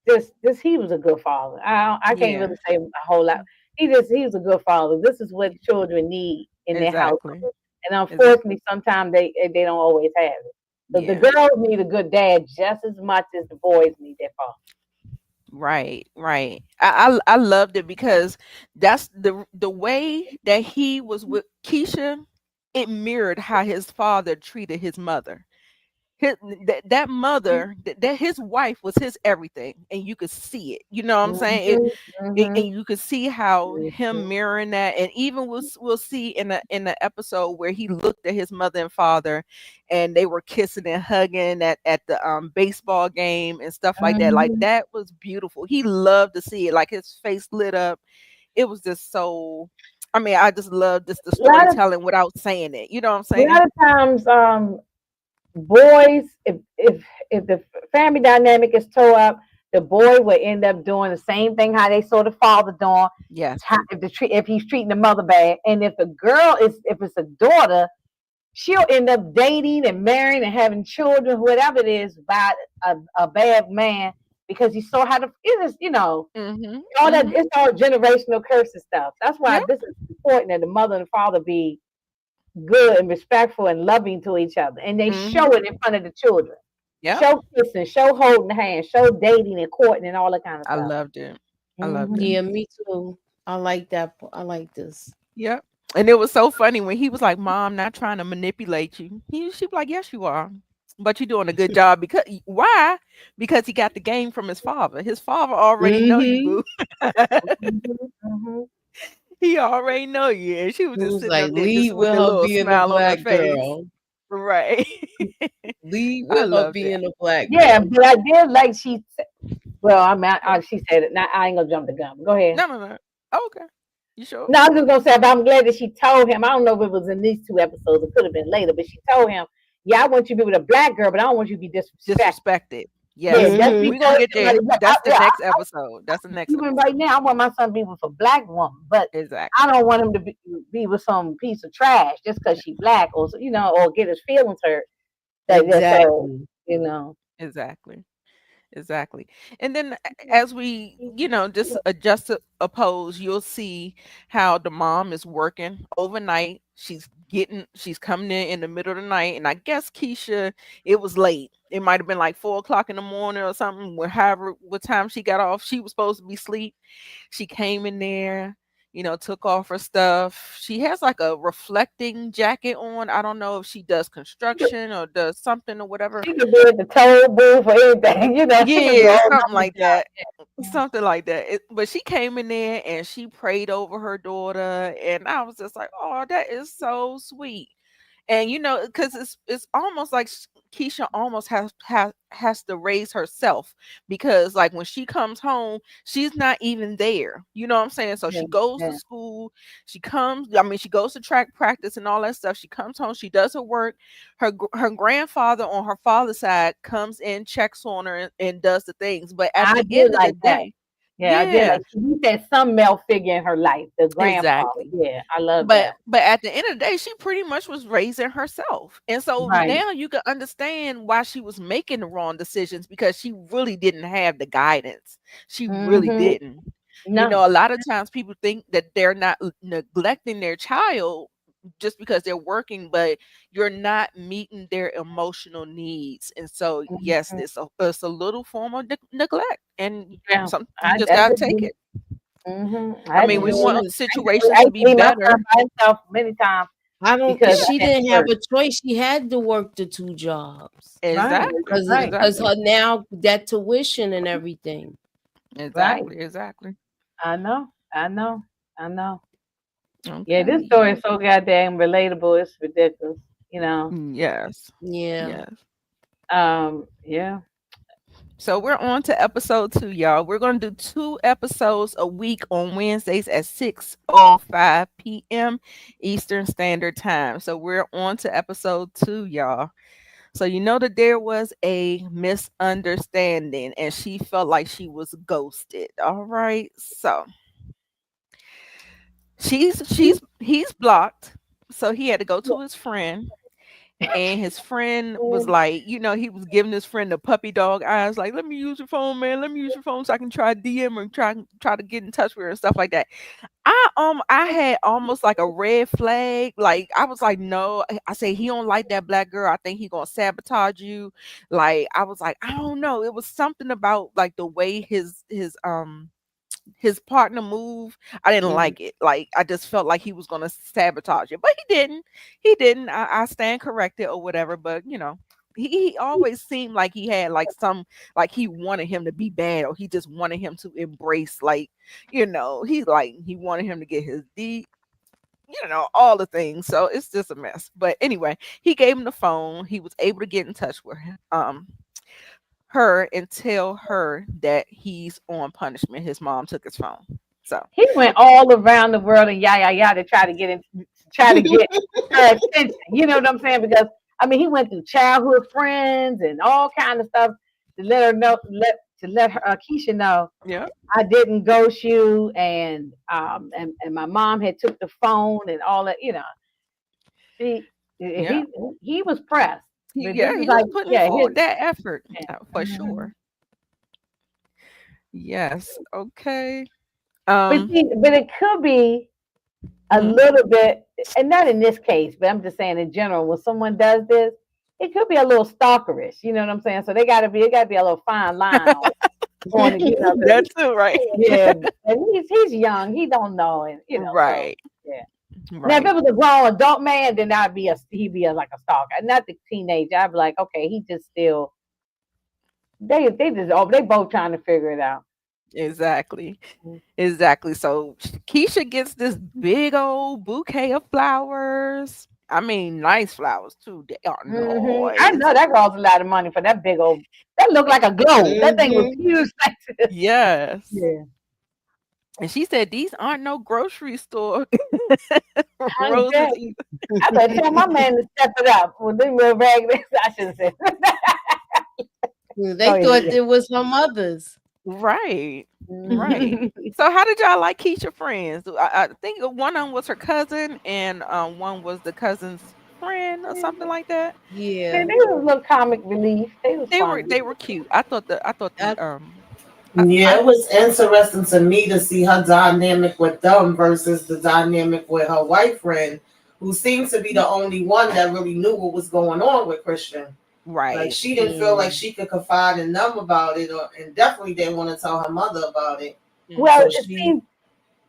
S5: This he was a good father. I can't
S2: Yeah,
S5: really say a whole lot. He was a good father. This is what children need in their house,
S2: exactly.
S5: and
S2: Exactly.
S5: unfortunately, sometimes they don't always have it. But the
S2: Yeah.
S5: girls need a good dad just as much as the boys need their father.
S2: Right, right. I loved it because that's the way that he was with Keisha. It mirrored how his father treated his mother. That mother, that his wife was his everything, and you could see it. You know what I'm saying?
S5: Hmm. Hmm.
S2: And you could see how him
S5: Hmm.
S2: mirroring that, and even we'll see in the episode where he looked at his mother and father, and they were kissing and hugging at the baseball game and stuff like that. Like
S5: Hmm.
S2: that was beautiful. He loved to see it. Like his face lit up. It was just so. I mean, I just love this the
S5: A lot of
S2: storytelling without saying it. You know what I'm
S5: a lot
S2: saying?
S5: of times, boys, if the family dynamic is tore up, the boy will end up doing the same thing how they saw the father doing.
S2: Yes.
S5: If he's treating the mother bad, and if it's a daughter, she'll end up dating and marrying and having children, whatever it is, by a bad man because he saw how to. It is,
S2: Mhm.
S5: all that.
S2: Mhm.
S5: It's all generational curse and stuff. That's why
S2: Yep.
S5: this is important that the mother and the father be good and respectful and loving to each other. And they show
S2: Mhm.
S5: it in front of the children.
S2: Yep.
S5: Show kissing, show holding hands, show dating and courting and all that kind of
S2: I
S5: stuff.
S2: loved it. I loved it.
S5: Hmm.
S3: Yeah, me too. I like that. I like this.
S2: Yep. And it was so funny when he was like, "Mom, not trying to manipulate you." She was like, "Yes, you are, but you're doing a good job because why? Because he got the game from his father. His father already know you,
S3: Mm-hmm.
S2: boo.
S5: Hmm. Hmm.
S2: He already know you." And she was
S3: It
S2: just
S3: was
S2: sitting
S3: like,
S2: up there just
S3: lead
S2: with
S3: with
S2: the
S3: her
S2: little
S3: being a
S2: smile on her
S3: black
S2: face.
S3: girl.
S2: Right.
S3: Lead
S2: I
S3: with her
S2: loved it.
S3: being a black
S5: Yeah,
S3: girl.
S5: but I did like well, I mean, she said it. Now I ain't gonna jump the gun. Go ahead.
S2: No, no, no. Oh, okay. You sure?
S5: No, I'm just gonna say, but I'm glad that she told him. I don't know if it was in these two episodes. It could have been later, but she told him, "Yeah, I want you to be with a black girl, but I don't want you to be disrespectful."
S2: Disrespected.
S5: Yeah,
S2: Yes.
S5: just
S3: Mhm.
S2: We're gonna
S5: because
S2: get
S5: somebody,
S2: there.
S5: yeah,
S2: That's the next episode. That's the next
S5: even right
S2: episode.
S5: now, I want my son to be with a black woman, but I
S2: Exactly.
S5: don't want him to be with some piece of trash just because she black, or or get his feelings hurt. So
S3: Exactly.
S5: you know,
S2: Exactly. Exactly. And then as we, just adjust to oppose, you'll see how the mom is working overnight. She's coming in the middle of the night. And I guess Keisha, it was late. It might have been like 4 o'clock in the morning or something, however, what time she got off. She was supposed to be asleep. She came in there, took off her stuff. She has like a reflecting jacket on. I don't know if she does construction or does something or whatever.
S5: she could be at the toll booth or anything. She could do a
S2: Yeah,
S5: whole
S2: something
S5: number of
S2: like that.
S5: jobs.
S2: Something like that. But she came in there and she prayed over her daughter, and I was just like, "Oh, that is so sweet." And because it's almost like Keisha almost has to raise herself, because like when she comes home, she's not even there. You know what I'm saying? So
S5: Yeah,
S2: she goes to
S5: yeah,
S2: school, she goes to track practice and all that stuff. She comes home, she does her work. Her grandfather on her father's side comes in, checks on her, and does the things. But at
S5: I
S2: the
S5: did
S2: end of the
S5: like that.
S2: day,
S5: Yeah, I did
S2: yeah,
S5: like. You said some male figure in her life, the grandfather.
S2: exactly.
S5: Yeah, I love
S2: But
S5: that.
S2: but at the end of the day, she pretty much was raising herself. And so
S5: Right.
S2: now you can understand why she was making the wrong decisions, because she really didn't have the guidance. She really
S5: Mm-hmm.
S2: didn't.
S5: No.
S2: A lot of times people think that they're not neglecting their child just because they're working, but you're not meeting their emotional needs. And so yes,
S5: Mhm.
S2: it's a little form of neglect, and
S5: Yeah,
S2: you just
S5: I
S2: gotta take
S5: did.
S2: it.
S5: I
S2: I
S5: had
S2: mean,
S5: to
S2: we
S5: do
S3: Mhm.
S2: want
S5: it.
S2: situations
S5: I
S2: to
S5: used
S2: be
S5: to leave my son
S2: better.
S5: by himself many times
S3: I don't.
S5: because I
S3: She
S5: had to
S3: didn't have
S5: work.
S3: a choice. She had to work the two jobs
S5: Right,
S2: Exactly.
S5: right,
S3: because
S2: Exactly.
S3: her now that tuition and everything.
S5: right.
S2: Exactly, exactly.
S5: I know, I know, I know. Yeah, this
S2: Okay.
S5: story is so goddamn relatable. It's ridiculous. You know.
S2: Yes.
S3: Yeah.
S2: Yes.
S5: Yeah.
S2: So we're on to episode 2, y'all. We're gonna do 2 episodes a week on Wednesdays at 6:05 p.m. Eastern Standard Time. So we're on to episode 2, y'all. So you know that there was a misunderstanding and she felt like she was ghosted. All right. So he's blocked. So he had to go to his friend, and his friend was like, he was giving his friend the puppy dog eyes, like, let me use your phone, man. Let me use your phone so I can try DM or try to get in touch with her and stuff like that. I had almost like a red flag. Like I was like, no. I say he don't like that black girl. I think he gonna sabotage you. Like I was like, I don't know. It was something about like the way his partner move. I didn't
S3: Mhm.
S2: like it. Like I just felt like he was gonna sabotage it, but he didn't. He didn't. I stand corrected or whatever. But he always seemed like he had like like he wanted him to be bad, or he just wanted him to embrace, like, he wanted him to get his D, all the things. So it's just a mess. But anyway, he gave him the phone. He was able to get in touch with her and tell her that he's on punishment. His mom took his phone. So
S5: He went all around the world and yah yah yah to try to get her attention. You know what I'm saying? Because I mean, he went through childhood friends and all kind of stuff to let her know, let her Keisha know
S2: yeah,
S5: I didn't ghost you, and my mom had took the phone and all that. He
S2: yeah,
S5: he was pressed, but this is
S2: he was
S5: like
S2: putting
S5: yeah his.
S2: forward that effort,
S5: Yeah.
S2: for
S5: Mhm.
S2: sure. Yes. Okay.
S5: But
S2: Um.
S5: see, but it could be a
S2: Mhm.
S5: little bit, and not in this case, but I'm just saying in general, when someone does this, it could be a little stalkerish. You know what I'm saying? So it got to be a little fine line on it.
S2: That too, right?
S5: Yeah, and he's young, he don't know, and so
S2: Right.
S5: yeah. Now, if
S2: Right.
S5: it was a grown adult man, then he'd be like a stalker, not the teenager. I'd be like, okay, he just still they both trying to figure it out.
S2: Exactly. Exactly. So Keisha gets this big old bouquet of flowers. I mean, nice flowers too. They are
S5: I
S2: nice.
S5: know that costs a lot of money for that big old. That looked like a globe. That thing was
S3: Mhm.
S5: huge.
S2: Yes.
S5: Yeah.
S2: And she said these aren't no grocery store
S5: I
S2: roses
S5: bet.
S2: either.
S5: I better tell my man to step it up. Well, them little raggedy. I should have said.
S3: They
S5: Oh
S3: thought
S5: yeah.
S3: it was her mother's.
S2: Right. Right.
S5: Mhm.
S2: So how did y'all like Keisha friends? I think one of them was her cousin and one was the cousin's friend or something like that.
S5: Yeah,
S3: Yeah.
S5: they was a little comic relief. They was funny.
S2: They were cute. I thought the
S3: I,
S2: I
S4: Yeah, it was interesting to me to see her dynamic with them versus the dynamic with her white friend, who seemed to be the only one that really knew what was going on with Christian. Like
S2: right.
S4: she didn't feel like
S3: mm,
S4: she could confide in them about it, and definitely didn't want to tell her mother about it.
S2: Mm.
S5: Well,
S4: So
S5: it
S4: she,
S5: seems.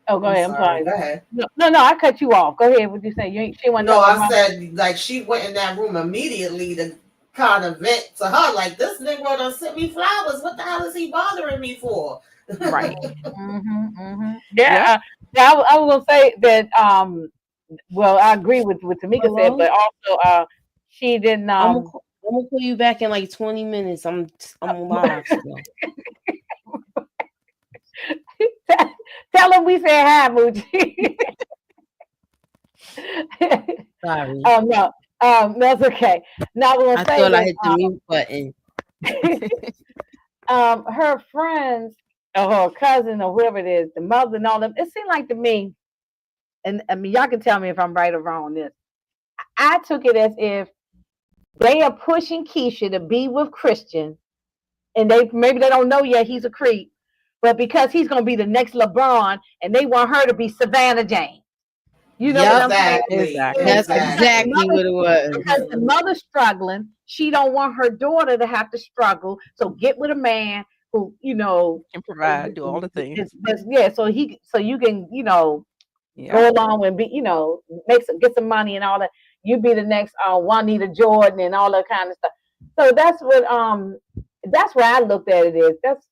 S5: Oh, go
S4: I'm
S5: ahead. I'm
S4: sorry,
S5: sorry.
S4: go ahead.
S5: No, no, no. I cut you off. Go ahead. What you say? You ain't, she wasn't
S4: No,
S5: telling her
S4: I
S5: mom.
S4: said like she went in that room immediately to kind of vent to her, like this nigga done sent me flowers. What the hell is he bothering me for?
S2: Right.
S5: Yeah.
S2: Yep.
S5: Yeah. I was gonna say that. Well, I agree with what Tamika said,
S3: hello.
S5: but also, she didn't.
S3: I'm gonna call you back in like 20 minutes. I'm live still.
S5: Tell them we said hi, Moochie.
S3: Sorry.
S5: Oh no. That's okay. Now I was
S3: I
S5: gonna say
S3: thought I
S5: that.
S3: hit the mute button.
S5: Her friends or her cousin or whoever it is, the mother and all them, it seemed like to me, and I mean y'all can tell me if I'm right or wrong on this. I took it as if they are pushing Keisha to be with Christian, and they maybe they don't know yet he's a creep, but because he's gonna be the next LeBron, and they want her to be Savannah James. You know what
S3: Yep,
S5: I'm saying?
S4: Exactly,
S2: Exactly.
S3: that's
S5: Because the
S3: exactly
S4: exactly.
S5: mother,
S3: what it was.
S5: because the mother's struggling, she don't want her daughter to have to struggle. So get with a man who,
S2: Can provide, do all the things.
S5: yeah. So you can,
S2: Yeah.
S5: go along and be, get some money and all that. You be the next Juanita Jordan and all that kind of stuff. So that's where I looked at it is. That's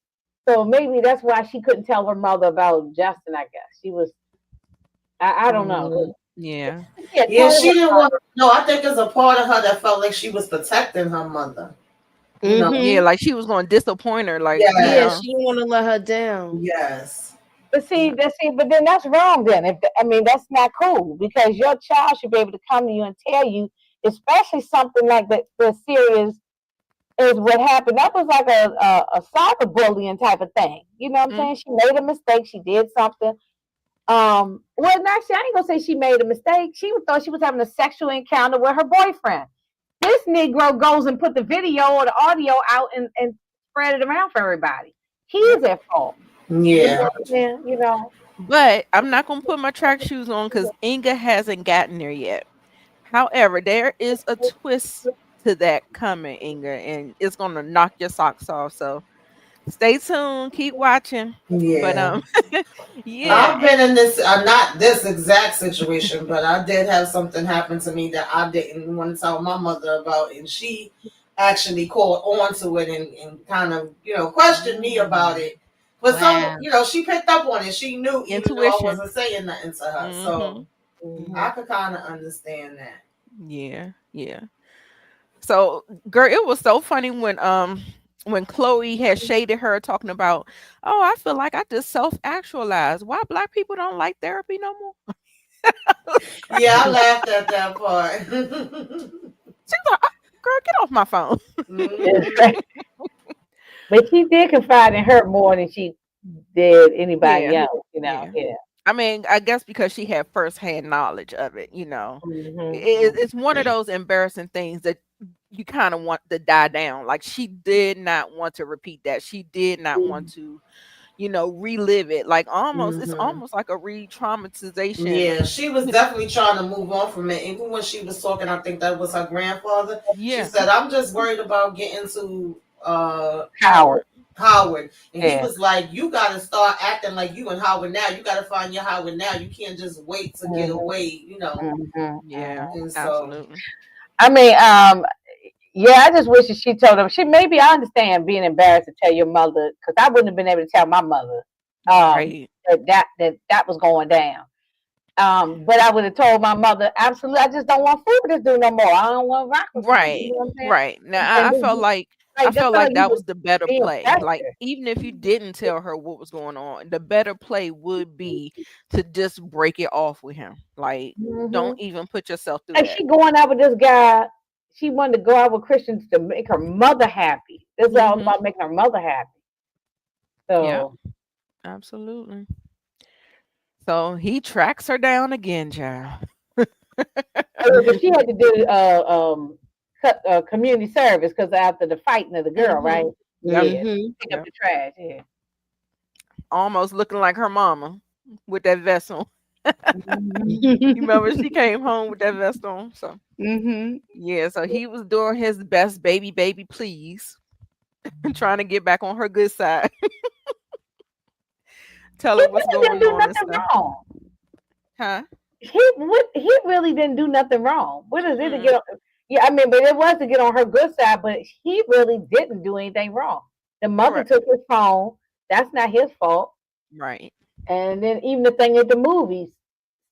S5: so maybe that's why she couldn't tell her mother about Justin. I guess she was. I don't know.
S3: Mm,
S2: Yeah.
S5: Yeah,
S4: Yeah,
S5: told
S4: she
S5: her.
S4: didn't want. No, I think there's a part of her that felt like she was protecting her mother. You know.
S2: Yeah,
S3: mm-hmm.
S2: like she was going to disappoint her, like,
S3: Yeah,
S4: Yes.
S3: she didn't want to let her down.
S4: Yes.
S2: yeah.
S5: But then that's wrong. Then, I mean, that's not cool because your child should be able to come to you and tell you, especially something like that. The serious is what happened. That was like a cyberbullying type of thing. You know what I'm
S2: Mm,
S5: saying? She made a mistake. She did something. Well, actually, I ain't gonna say she made a mistake. Thought she was having a sexual encounter with her boyfriend. This Negro goes and put the video or the audio out and spread it around for everybody. He's at fault. You know
S4: Yeah.
S5: what I'm saying?
S2: but I'm not going to put my track shoes on because Inga hasn't gotten there yet. However, there is a twist to that coming, Inga, and it's going to knock your socks off. So stay tuned, keep watching. But
S4: Yeah.
S2: yeah,
S4: I've been in this, not this exact situation, but I did have something happen to me that I didn't want to tell my mother about, and she actually caught on to it and kind of, questioned me about
S3: Mm,
S4: it. But
S3: wow.
S4: she picked up on it. She knew, even though I
S2: intuition.
S4: wasn't saying nothing to her. So
S2: Mhm.
S4: I
S2: Mhm.
S4: could kind of understand that.
S2: Yeah. Yeah. So, girl, it was so funny when Chloe had shaded her talking about, oh, I feel like I just self actualized. Why black people don't like therapy no more?
S4: Yeah, I laughed at that part.
S2: She's like, girl, get off my phone.
S4: Hmm.
S5: But she did confide in her more than she did anybody
S2: Yeah.
S5: else.
S2: Yeah.
S5: Yeah.
S2: I mean, I guess because she had firsthand knowledge of it,
S5: Hmm.
S2: it's one of those embarrassing things that you kind of want to die down. Like she did not want to repeat that. She did not want to, relive it. Like it's
S4: Hmm.
S2: almost like a re-traumatization.
S4: Yeah, she was definitely trying to move on from it. Even when she was talking, I think that was her grandfather. She
S2: Yeah,
S4: said, "I'm just worried about getting to
S5: Howard.
S4: Howard," and he
S5: Yeah.
S4: was like, "You got to start acting like you and Howard now. You got to find your Howard now. You can't just wait to get
S5: Hmm.
S4: away."
S2: yeah,
S4: And so,
S2: absolutely.
S5: I mean, yeah, I just wish that she told them. Maybe I understand being embarrassed to tell your mother because I wouldn't have been able to tell my mother
S2: Right,
S5: that was going down. But I would have told my mother, absolutely, I just don't want food with this dude no more. I don't want to rock with him. You
S2: right,
S5: know what I'm saying?
S2: right. Now
S5: And
S2: I
S5: that's
S2: felt
S5: how
S2: like
S5: you
S2: that
S5: would
S2: was the better
S5: be a
S2: play. Like
S5: predator.
S2: even if you didn't tell her what was going on, the better play would be to just break it off with him. Like
S5: Hmm.
S2: don't even put yourself through
S5: Like
S2: that.
S5: she going out with this guy. she wanted to go out with Christians to make her mother happy. This is all
S3: Mhm.
S5: about making her mother happy.
S2: Yep,
S5: So
S2: absolutely. So he tracks her down again, child.
S5: but she had to do community service because after the fighting of the girl, right?
S2: Mhm. Yep.
S5: Yeah,
S3: Mhm.
S5: pick up
S2: Yep.
S5: the trash. Yeah.
S2: Almost looking like her mama with that vest on.
S5: Mhm.
S2: You remember she came home with that vest on? So
S3: Mhm.
S2: yeah, so he was doing his best, baby, please, trying to get back on her good side, tell
S5: He
S2: her what's
S5: really didn't
S2: going
S5: do
S2: on and
S5: nothing
S2: stuff.
S5: wrong.
S2: Huh?
S5: He really didn't do nothing wrong. What is it to
S2: Mm-mm.
S5: get on? Yeah, I mean, but it was to get on her good side. But he really didn't do anything wrong. The mother
S2: Correct.
S5: took his phone. That's not his fault.
S2: Right.
S5: And then even the thing at the movies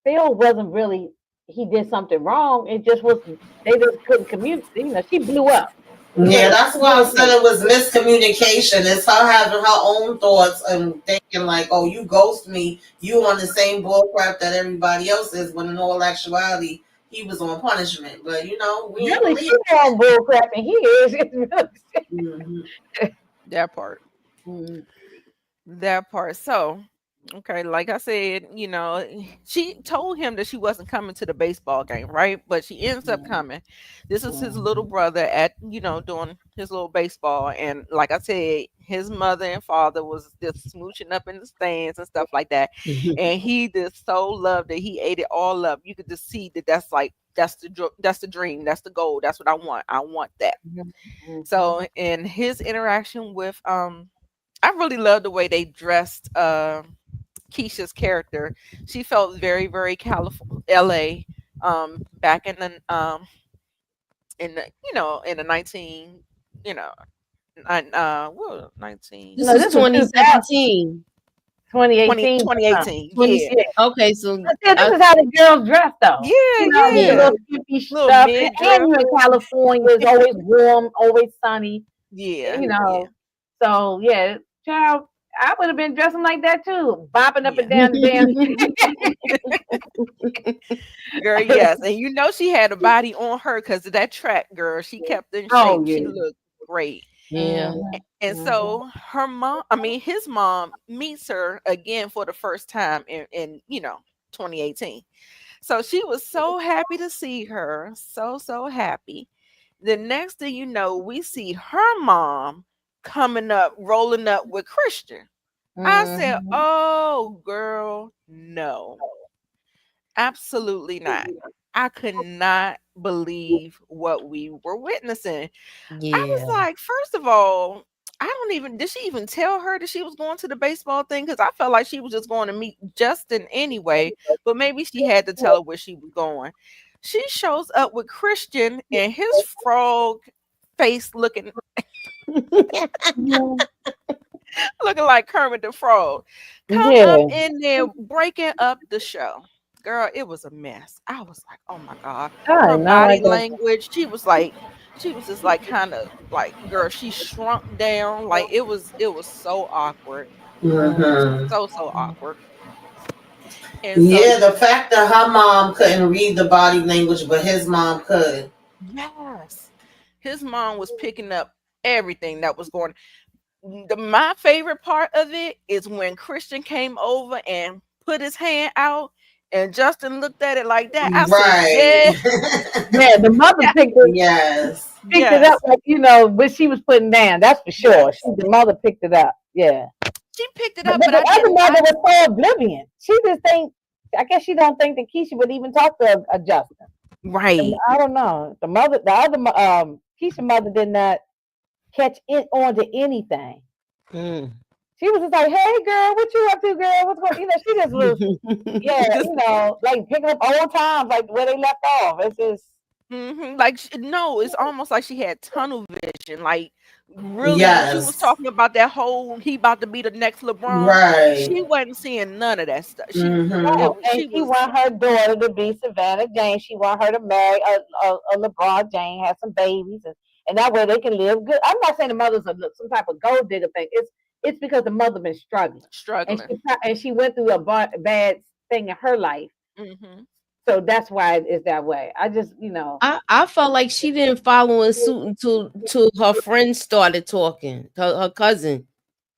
S5: still wasn't really he did something wrong. It just was they just couldn't communicate. You know, she blew up. She
S4: Yeah,
S5: couldn't
S4: that's why I said
S5: communicate.
S4: it was miscommunication. It's her having her own thoughts and thinking like, "Oh, you ghost me. You on the same bullcrap that everybody else is." When in all actuality, he was on punishment. But we ain't
S5: Really,
S4: believe.
S5: she on bullcrap, and he is.
S4: Mm-hmm.
S2: That part.
S5: Mm,
S2: That part. So, okay, like I said, she told him that she wasn't coming to the baseball game, right? But she ends up
S5: mm,
S2: coming. This is his little
S5: mm,
S2: brother at, doing his little baseball. And like I said, his mother and father was just smooching up in the stands and stuff like that. And he just so loved it. He ate it all up. You could just see that that's the dream. That's the goal. That's what I want. I want that.
S5: mm, mm,
S2: So in his interaction with I really love the way they dressed Keisha's character. She felt very, very California, LA, back in the 19, you know, what
S3: This
S2: 19
S5: No,
S3: is
S5: this was
S3: 2017.
S2: 20
S5: 2018.
S2: 2018.
S3: 20.
S2: Yeah,
S3: Okay, so
S5: But see, this
S3: I
S5: is how the girls dress, though.
S2: yeah,
S5: You know, with the
S3: yeah.
S2: yeah.
S5: little skimpy
S2: Little
S5: stuff, and
S2: midriff.
S5: you in California, it's always warm, always sunny.
S2: Yeah,
S5: You
S2: yeah,
S5: know, so yeah, child, I would have been dressing like that too, bopping up and
S2: yeah.
S5: down the damn.
S2: Girl, yes, and she had a body on her because of that track, girl. She kept in
S5: Oh
S2: shape. She
S5: yeah.
S2: looked great.
S3: Yeah.
S5: Mhm,
S2: And
S5: mhm,
S2: so his mom meets her again for the first time in 2018. So she was so happy to see her, so so happy. The next thing you know, we see her mom coming up, rolling up with Christian. I said,
S5: mhm.
S2: "Oh, girl, no, absolutely not." I could not believe what we were witnessing. I was
S3: Yeah.
S2: like, first of all, I don't even did she even tell her that she was going to the baseball thing? Because I felt like she was just going to meet Justin anyway, but maybe she had to tell her where she was going. She shows up with Christian and his frog face looking like Kermit the Frog. Come up
S5: Yeah.
S2: in there breaking up the show. Girl, it was a mess. I was like, oh my God.
S5: I
S2: Her
S5: did not
S2: body
S5: like that.
S2: language, she was just like kind of like, girl, she shrunk down. Like it was so awkward.
S4: Mm-hmm.
S2: So so awkward. And so
S4: Yeah, the fact that her mom couldn't read the body language, but his mom could.
S2: yes. His mom was picking up everything that was going. My favorite part of it is when Christian came over and put his hand out and Justin looked at it like that. I said,
S4: Right.
S2: yeah,
S5: Yeah, the mother
S2: yeah,
S4: Yes.
S5: picked it up
S2: yes,
S5: like what she was putting down. That's for sure.
S2: yes.
S5: The mother picked it up. Yeah.
S2: She picked it
S5: But
S2: up, but
S5: the
S2: I
S5: other
S2: didn't.
S5: mother was so oblivious. She just think. I guess she don't think that Keisha would even talk to a Justin.
S2: Right.
S5: I don't know. Keisha mother did not catch it on to anything.
S3: Mm.
S5: She was just like, "Hey, girl, what you up to, girl? What's going?" She just was, yeah,
S2: Just
S5: like picking up old times, like where they left off. It's just,
S2: like no, it's almost like she had tunnel vision. Like really, when she was
S4: Yes.
S2: talking about that whole he about to be the next LeBron,
S4: Right.
S2: she wasn't seeing none of that stuff.
S4: Mm-hmm.
S5: and
S2: She
S5: she
S2: was
S5: want her daughter to be Savannah Jane. She want her to marry a LeBron Jane, have some babies, and that way they can live good. I'm not saying the mother's some type of gold digger thing. It's because the mother been struggling, and
S2: struggling.
S5: she went through a bad thing in her life.
S2: Hmm
S5: So that's why it's that way. I just,
S3: I felt like she didn't follow in suit until her friend started talking. Her cousin.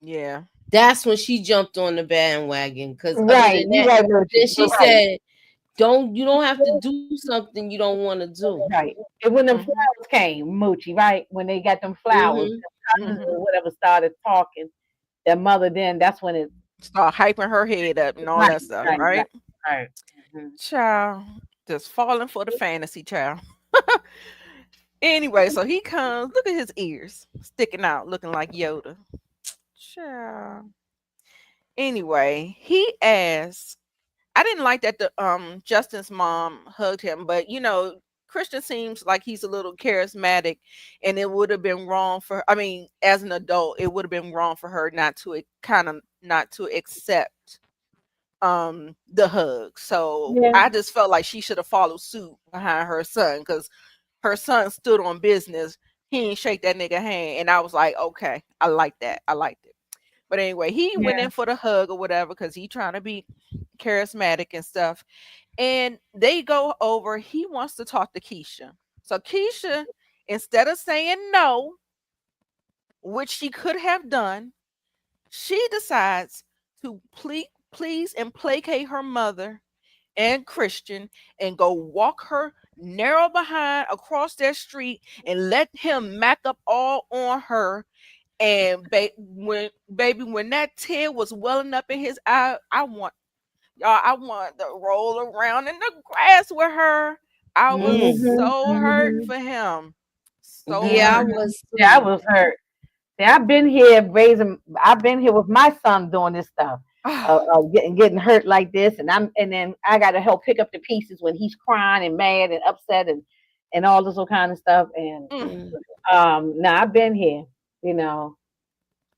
S2: Yeah.
S3: That's when she jumped on the bandwagon. Because other
S5: right.
S3: than
S5: You
S3: that,
S5: right,
S3: then
S5: Lucy.
S3: she
S5: You're right.
S3: said, "Don't you don't have to do something you don't want to do."
S5: Right. And when them
S2: Mhm.
S5: flowers came, Moochie, right? When they got them flowers,
S3: Mm-hmm.
S5: the cousins
S2: Mhm.
S5: or whatever started talking, their mother then that's when it
S2: Start hyping her head up and all
S5: right,
S2: that stuff,
S5: right, right,
S2: right?
S5: right. Mhm.
S2: Child, just falling for the fantasy, child. Anyway, so he comes. Look at his ears sticking out, looking like Yoda. Child. Anyway, he asks. I didn't like that the Justin's mom hugged him, but Christian seems like he's a little charismatic, and it would have been wrong for. I mean, as an adult, it would have been wrong for her not to accept the hug. So
S5: Yeah.
S2: I just felt like she should have followed suit behind her son, because her son stood on business. He didn't shake that nigga hand, and I was like, okay, I like that. I liked it. But anyway, he went
S5: Yeah.
S2: in for the hug or whatever because he trying to be charismatic and stuff. And they go over. He wants to talk to Keisha. So Keisha, instead of saying no, which she could have done, she decides to please and placate her mother and Christian and go walk her narrow behind across that street and let him mac up all on her. And when that tear was welling up in his eye, I want to roll around in the grass with her. I was
S5: Mhm.
S2: so hurt
S5: Mhm.
S2: for him. So
S3: Yeah, I
S2: hurt.
S5: Mhm.
S3: was
S5: Yeah, I
S3: too.
S5: was hurt. See, I've been here raising. I've been here with my son doing this stuff, getting hurt like this, and then I got to help pick up the pieces when he's crying and mad and upset and all this kind of stuff. And
S2: Mm,
S3: Mm.
S5: now I've been here, you know,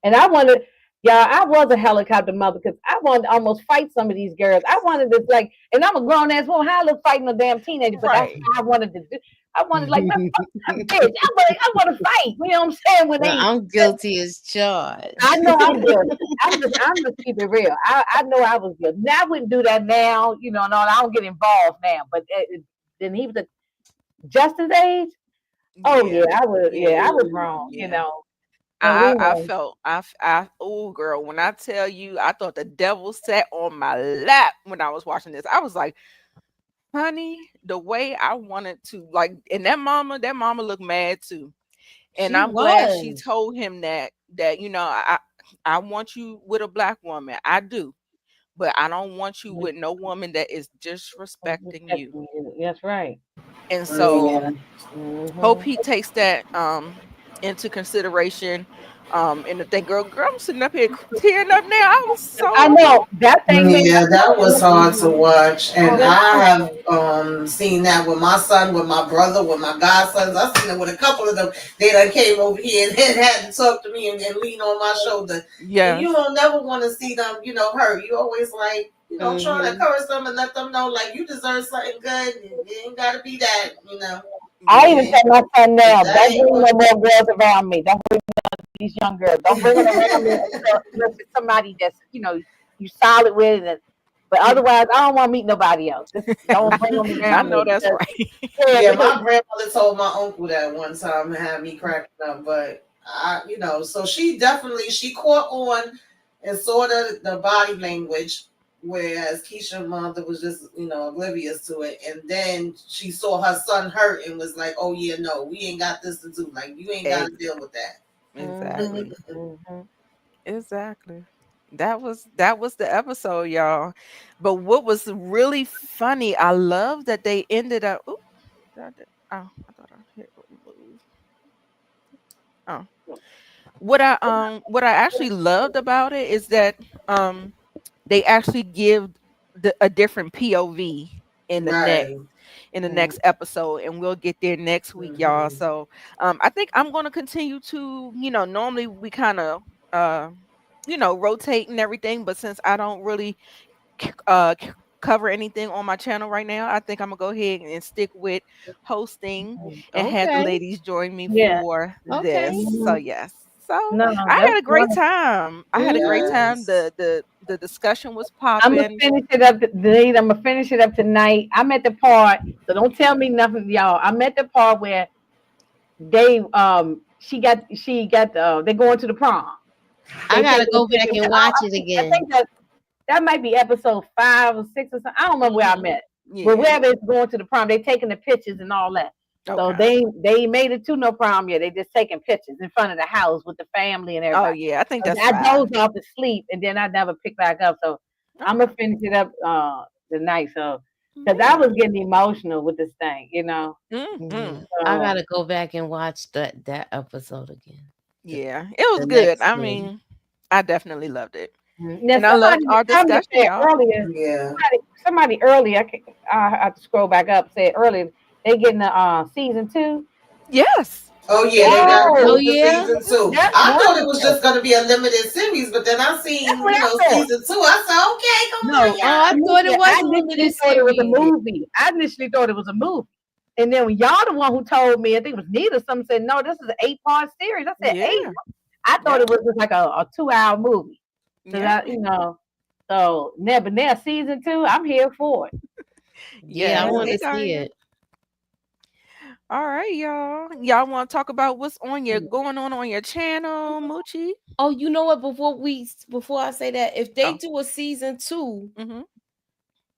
S5: and I wanted, yeah, I was a helicopter mother because I wanted to almost fight some of these girls. I wanted to like, and I'm a grown ass woman. How I look fighting a damn teenager, but that's
S2: right.
S5: how I wanted to do. I wanted like, man, fuck that bitch. I want to fight. You know what I'm saying? When
S3: Well,
S5: they
S3: I'm guilty as charged.
S5: I know I'm guilty. I'm just keep it real. I know I was guilty. Now I wouldn't do that now, no, I don't get involved now. But then he was just his age. Oh yeah,
S2: Yeah.
S5: I
S2: Yeah.
S5: was wrong,
S2: Yeah.
S5: But
S2: I
S5: anyway,
S2: felt oh girl, when I tell you I thought the devil sat on my lap when I was watching this. I was like, honey, the way I wanted to like, and that mama looked mad too. And
S3: She
S2: I'm glad she
S3: was.
S2: told him that I want you with a black woman. I do. But I don't want you with no woman that is disrespecting you.
S5: that's right.
S2: And so
S4: Yeah.
S2: hope
S5: Hmm.
S2: he takes that into consideration. And the thing, girl, I'm sitting up here tearing up now. I was
S5: I
S2: so
S5: know that thing made
S4: Yeah, that was hard to
S5: me.
S4: watch,
S5: Oh,
S4: and
S5: that
S4: I have seen that with my son, with my brother, with my godsons. I've seen it with a couple of them. They done came over here and had to talk to me and lean on my shoulder, and you
S2: yes.
S4: don't never want to see them, hurt. You always like, trying to
S3: Mm-hmm.
S4: encourage them and let them know like you deserve something good. And it ain't gotta be that.
S5: I even
S2: Yeah.
S4: And
S5: tell my son
S4: if
S5: now,
S4: that
S5: don't
S4: ain't
S5: bring
S4: what.
S5: no more girls around me. Don't bring these young girls. Don't bring them around me unless it's somebody that's you solid with. But otherwise, I don't want to meet nobody else. Just don't bring them
S2: I
S5: around me
S2: know that's
S5: because
S2: right.
S5: yeah,
S4: Yeah,
S5: because
S4: my grandmother told my uncle that one time and had me cracking up. But so she caught on and saw the body language, whereas Keisha's mother was just oblivious to it. And then she saw her son hurt and was like, "Oh yeah, no, we ain't got this to do. Like you ain't got to
S2: Ex-
S4: deal with that."
S5: hmm
S2: exactly.
S5: hmm
S2: Exactly. That was the episode, y'all. But what was really funny, I love that they ended up. Oop, oh, I thought I hit remove. Oh, what I actually loved about it is that um they actually give a different POV in the next
S4: Right.
S2: in the next episode, and we'll get there next week, y'all.
S4: Hmm.
S2: So I think I'm going to continue to, normally we kind of uh rotate and everything, but since I don't really c- uh c- cover anything on my channel right now, I think I'm gonna go ahead and stick with hosting and have the
S3: Okay.
S2: ladies join me
S5: yeah.
S2: for this.
S3: Okay.
S2: So
S5: hmm
S2: yes. So
S5: No,
S2: I
S5: that's
S2: had a great
S5: wonderful.
S2: time. I had a great time.
S4: Yes.
S2: The discussion was
S5: I'm gonna
S2: popping.
S5: finish it up today. I'm gonna finish it up tonight. I'm at the part, so don't tell me nothing, y'all. I'm at the part where they they going to the prom.
S3: I
S5: They
S3: gotta
S5: taking the
S3: go back
S5: picture.
S3: and watch it
S5: I
S3: again.
S5: think that might be episode 5 or 6 or something. I don't remember where I'm
S2: Hmm.
S5: at. But
S2: Yeah.
S5: wherever it's going to the prom, they taking the pictures and all that. So
S2: Okay.
S5: they ain't made it to no prom yet. They just taking pictures in front of the house with the family and
S2: Oh
S5: everybody.
S2: yeah, I think
S5: So
S2: that's
S5: I
S2: fine.
S5: dozed off to sleep and then I never picked back up. So I'm
S2: Okay.
S5: gonna finish it up tonight. So because I was
S2: Yeah.
S5: getting emotional with this thing, you know.
S3: Yeah,
S2: Hmm.
S3: I
S5: So
S3: gotta go back and watch that episode again. The,
S2: Yeah, it was
S3: the
S2: good.
S3: next
S2: I
S3: one.
S2: mean, I definitely loved it,
S5: now
S2: and I loved our
S5: somebody
S2: discussion,
S5: said
S2: y'all.
S5: earlier,
S4: Yeah.
S5: somebody earlier, I have to scroll back up, said earlier they getting the season 2.
S2: Yes.
S4: Oh yeah, they got
S3: Oh
S5: Oh,
S4: approved for
S3: yeah.
S4: season two.
S5: that's
S4: I thought it was
S5: wonderful.
S4: just gonna be a limited series, but then I
S5: That's
S4: seen,
S5: what I thought.
S4: season two. I said, okay, come on,
S5: No,
S3: Oh, I
S4: y'all.
S3: thought it was
S5: I
S3: a
S5: initially
S3: limited
S5: thought it was a
S3: series.
S5: movie. I initially thought it was a movie. And then when y'all the one who told me, I think it was Nita, some said, no, this is an 8-part series. I said, eight?
S2: Yeah.
S5: I thought
S2: Yeah.
S5: it was just like a 2 hour movie. Cause
S2: Yeah.
S5: so but now season 2, I'm here for it.
S3: Yeah, I
S2: Yes.
S3: want
S5: Yeah.
S3: to
S2: It got
S3: see
S2: here.
S3: it.
S2: All right, y'all. Y'all want to talk about what's on your going on your channel, Moochie?
S3: Oh, you know what? Before I say that, if they
S2: Oh.
S3: do a season 2,
S2: Mhm.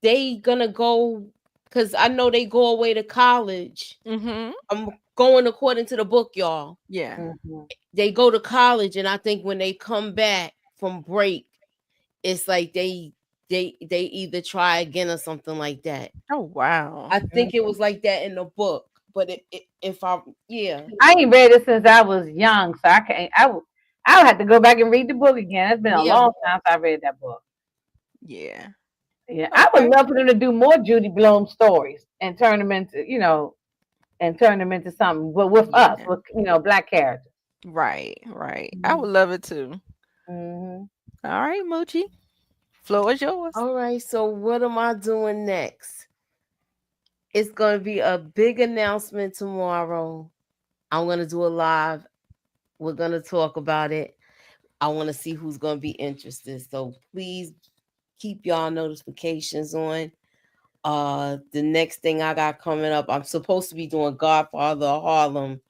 S3: they gonna go because I know they go away to college.
S2: Mhm.
S3: I'm going according to the book, y'all.
S2: Yeah.
S5: Mhm.
S3: They go to college, and I think when they come back from break, it's like they either try again or something like that.
S2: Oh wow.
S3: I think it was like that in the book, but if I yeah
S5: I ain't read it since I was young, so I can't. I would have to go back and read the book again. It's been a
S3: yeah
S5: long time since I read that book.
S2: Yeah.
S5: Yeah, I would
S2: Okay.
S5: love for them to do more Judy Blume stories and turn them into, something, but with us,
S2: Yeah.
S5: with black characters.
S2: Right. Right. I
S5: Mhm.
S2: would love it too.
S5: Mhm.
S2: All right, Moochie. Floor is yours.
S3: all right, so what am I doing next? It's going to be a big announcement tomorrow. I'm going to do a live. We're going to talk about it. I want to see who's going to be interested, so please keep y'all notifications on. The next thing I got coming up, I'm supposed to be doing Godfather of Harlem,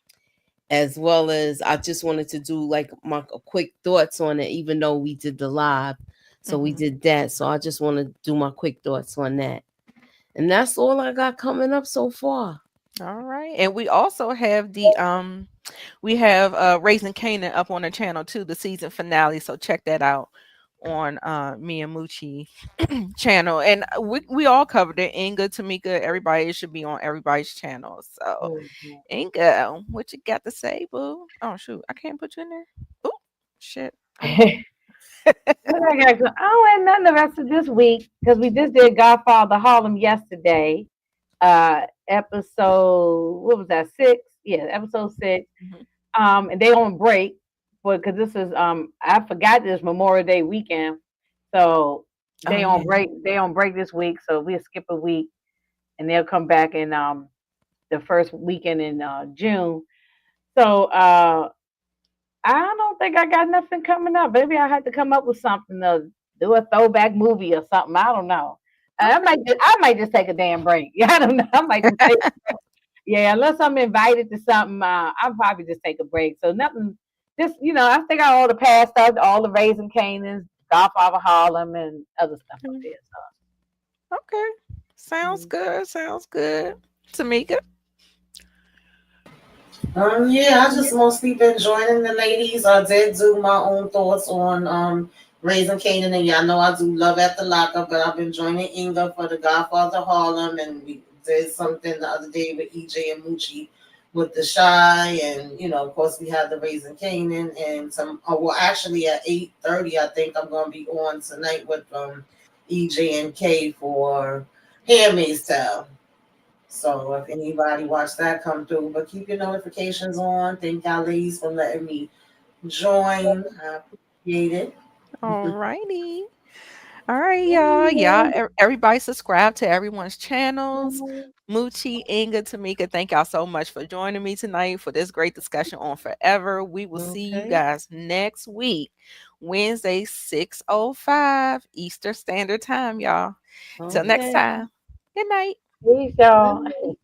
S3: as well as I just wanted to do like my quick thoughts on it, even though we did the live. So we
S2: Mhm.
S3: did that. So I just want to do my quick thoughts on that. And that's all I got coming up so far.
S2: All right. And we also have we have Raising Canaan up on the channel too, the season finale. So check that out on me and Moochie channel. And we all covered it. Inga, Tamika, everybody, it should be on everybody's channel. So
S5: Mhm.
S2: Inga, what you got to say, boo? Oh shoot, I can't put you in there. Oh shit. I mean
S5: What I got go- I don't have none the rest of this week because we just did Godfather Harlem yesterday. Episode, what was that, 6? Yeah, episode 6.
S2: Mhm.
S5: And they on break, but because this is I forgot this Memorial Day weekend, so
S2: Oh
S5: they on
S2: yeah.
S5: break. They on break this week, so we'll skip a week, and they'll come back in the first weekend in June. So I don't think I got nothing coming up. Maybe I had to come up with something to do a throwback movie or something. I don't know.
S2: Okay.
S5: I might just take a damn break. Yeah, I don't know. I might just take. Yeah, unless I'm invited to something, I'll probably just take a break. So nothing. Just I think out all the past stuff, all the Raising Canaans, Godfather Harlem, and other stuff up
S2: Mm,
S5: there.
S2: okay. Sounds
S5: So.
S2: good. Sounds good. Tamika.
S4: Yeah, I just mostly been joining the ladies. I did do my own thoughts on Raising Canaan, and y'all know I do Love at the Lockup, but I've been joining Inga for the Godfather Harlem, and we did something the other day with EJ and Moochie with the Shy, and of course we had the Raising Canaan, and some. Oh, well, actually at 8:30, I think I'm gonna be on tonight with EJ and K for Handmaid's Tale. So if anybody watch that, come through. But keep your notifications on. Thank y'all ladies for letting me join. I appreciate it.
S2: All righty. All right, y'all. Everybody subscribe to everyone's channels. Moochie, Inga, Tamika, thank y'all so much for joining me tonight for this great discussion on Forever. We will see you
S3: Okay.
S2: guys next week, Wednesday, 6:05 Eastern Standard Time, y'all. Till next
S3: Okay.
S2: time. Good night.
S5: Peace, y'all.
S3: Bye.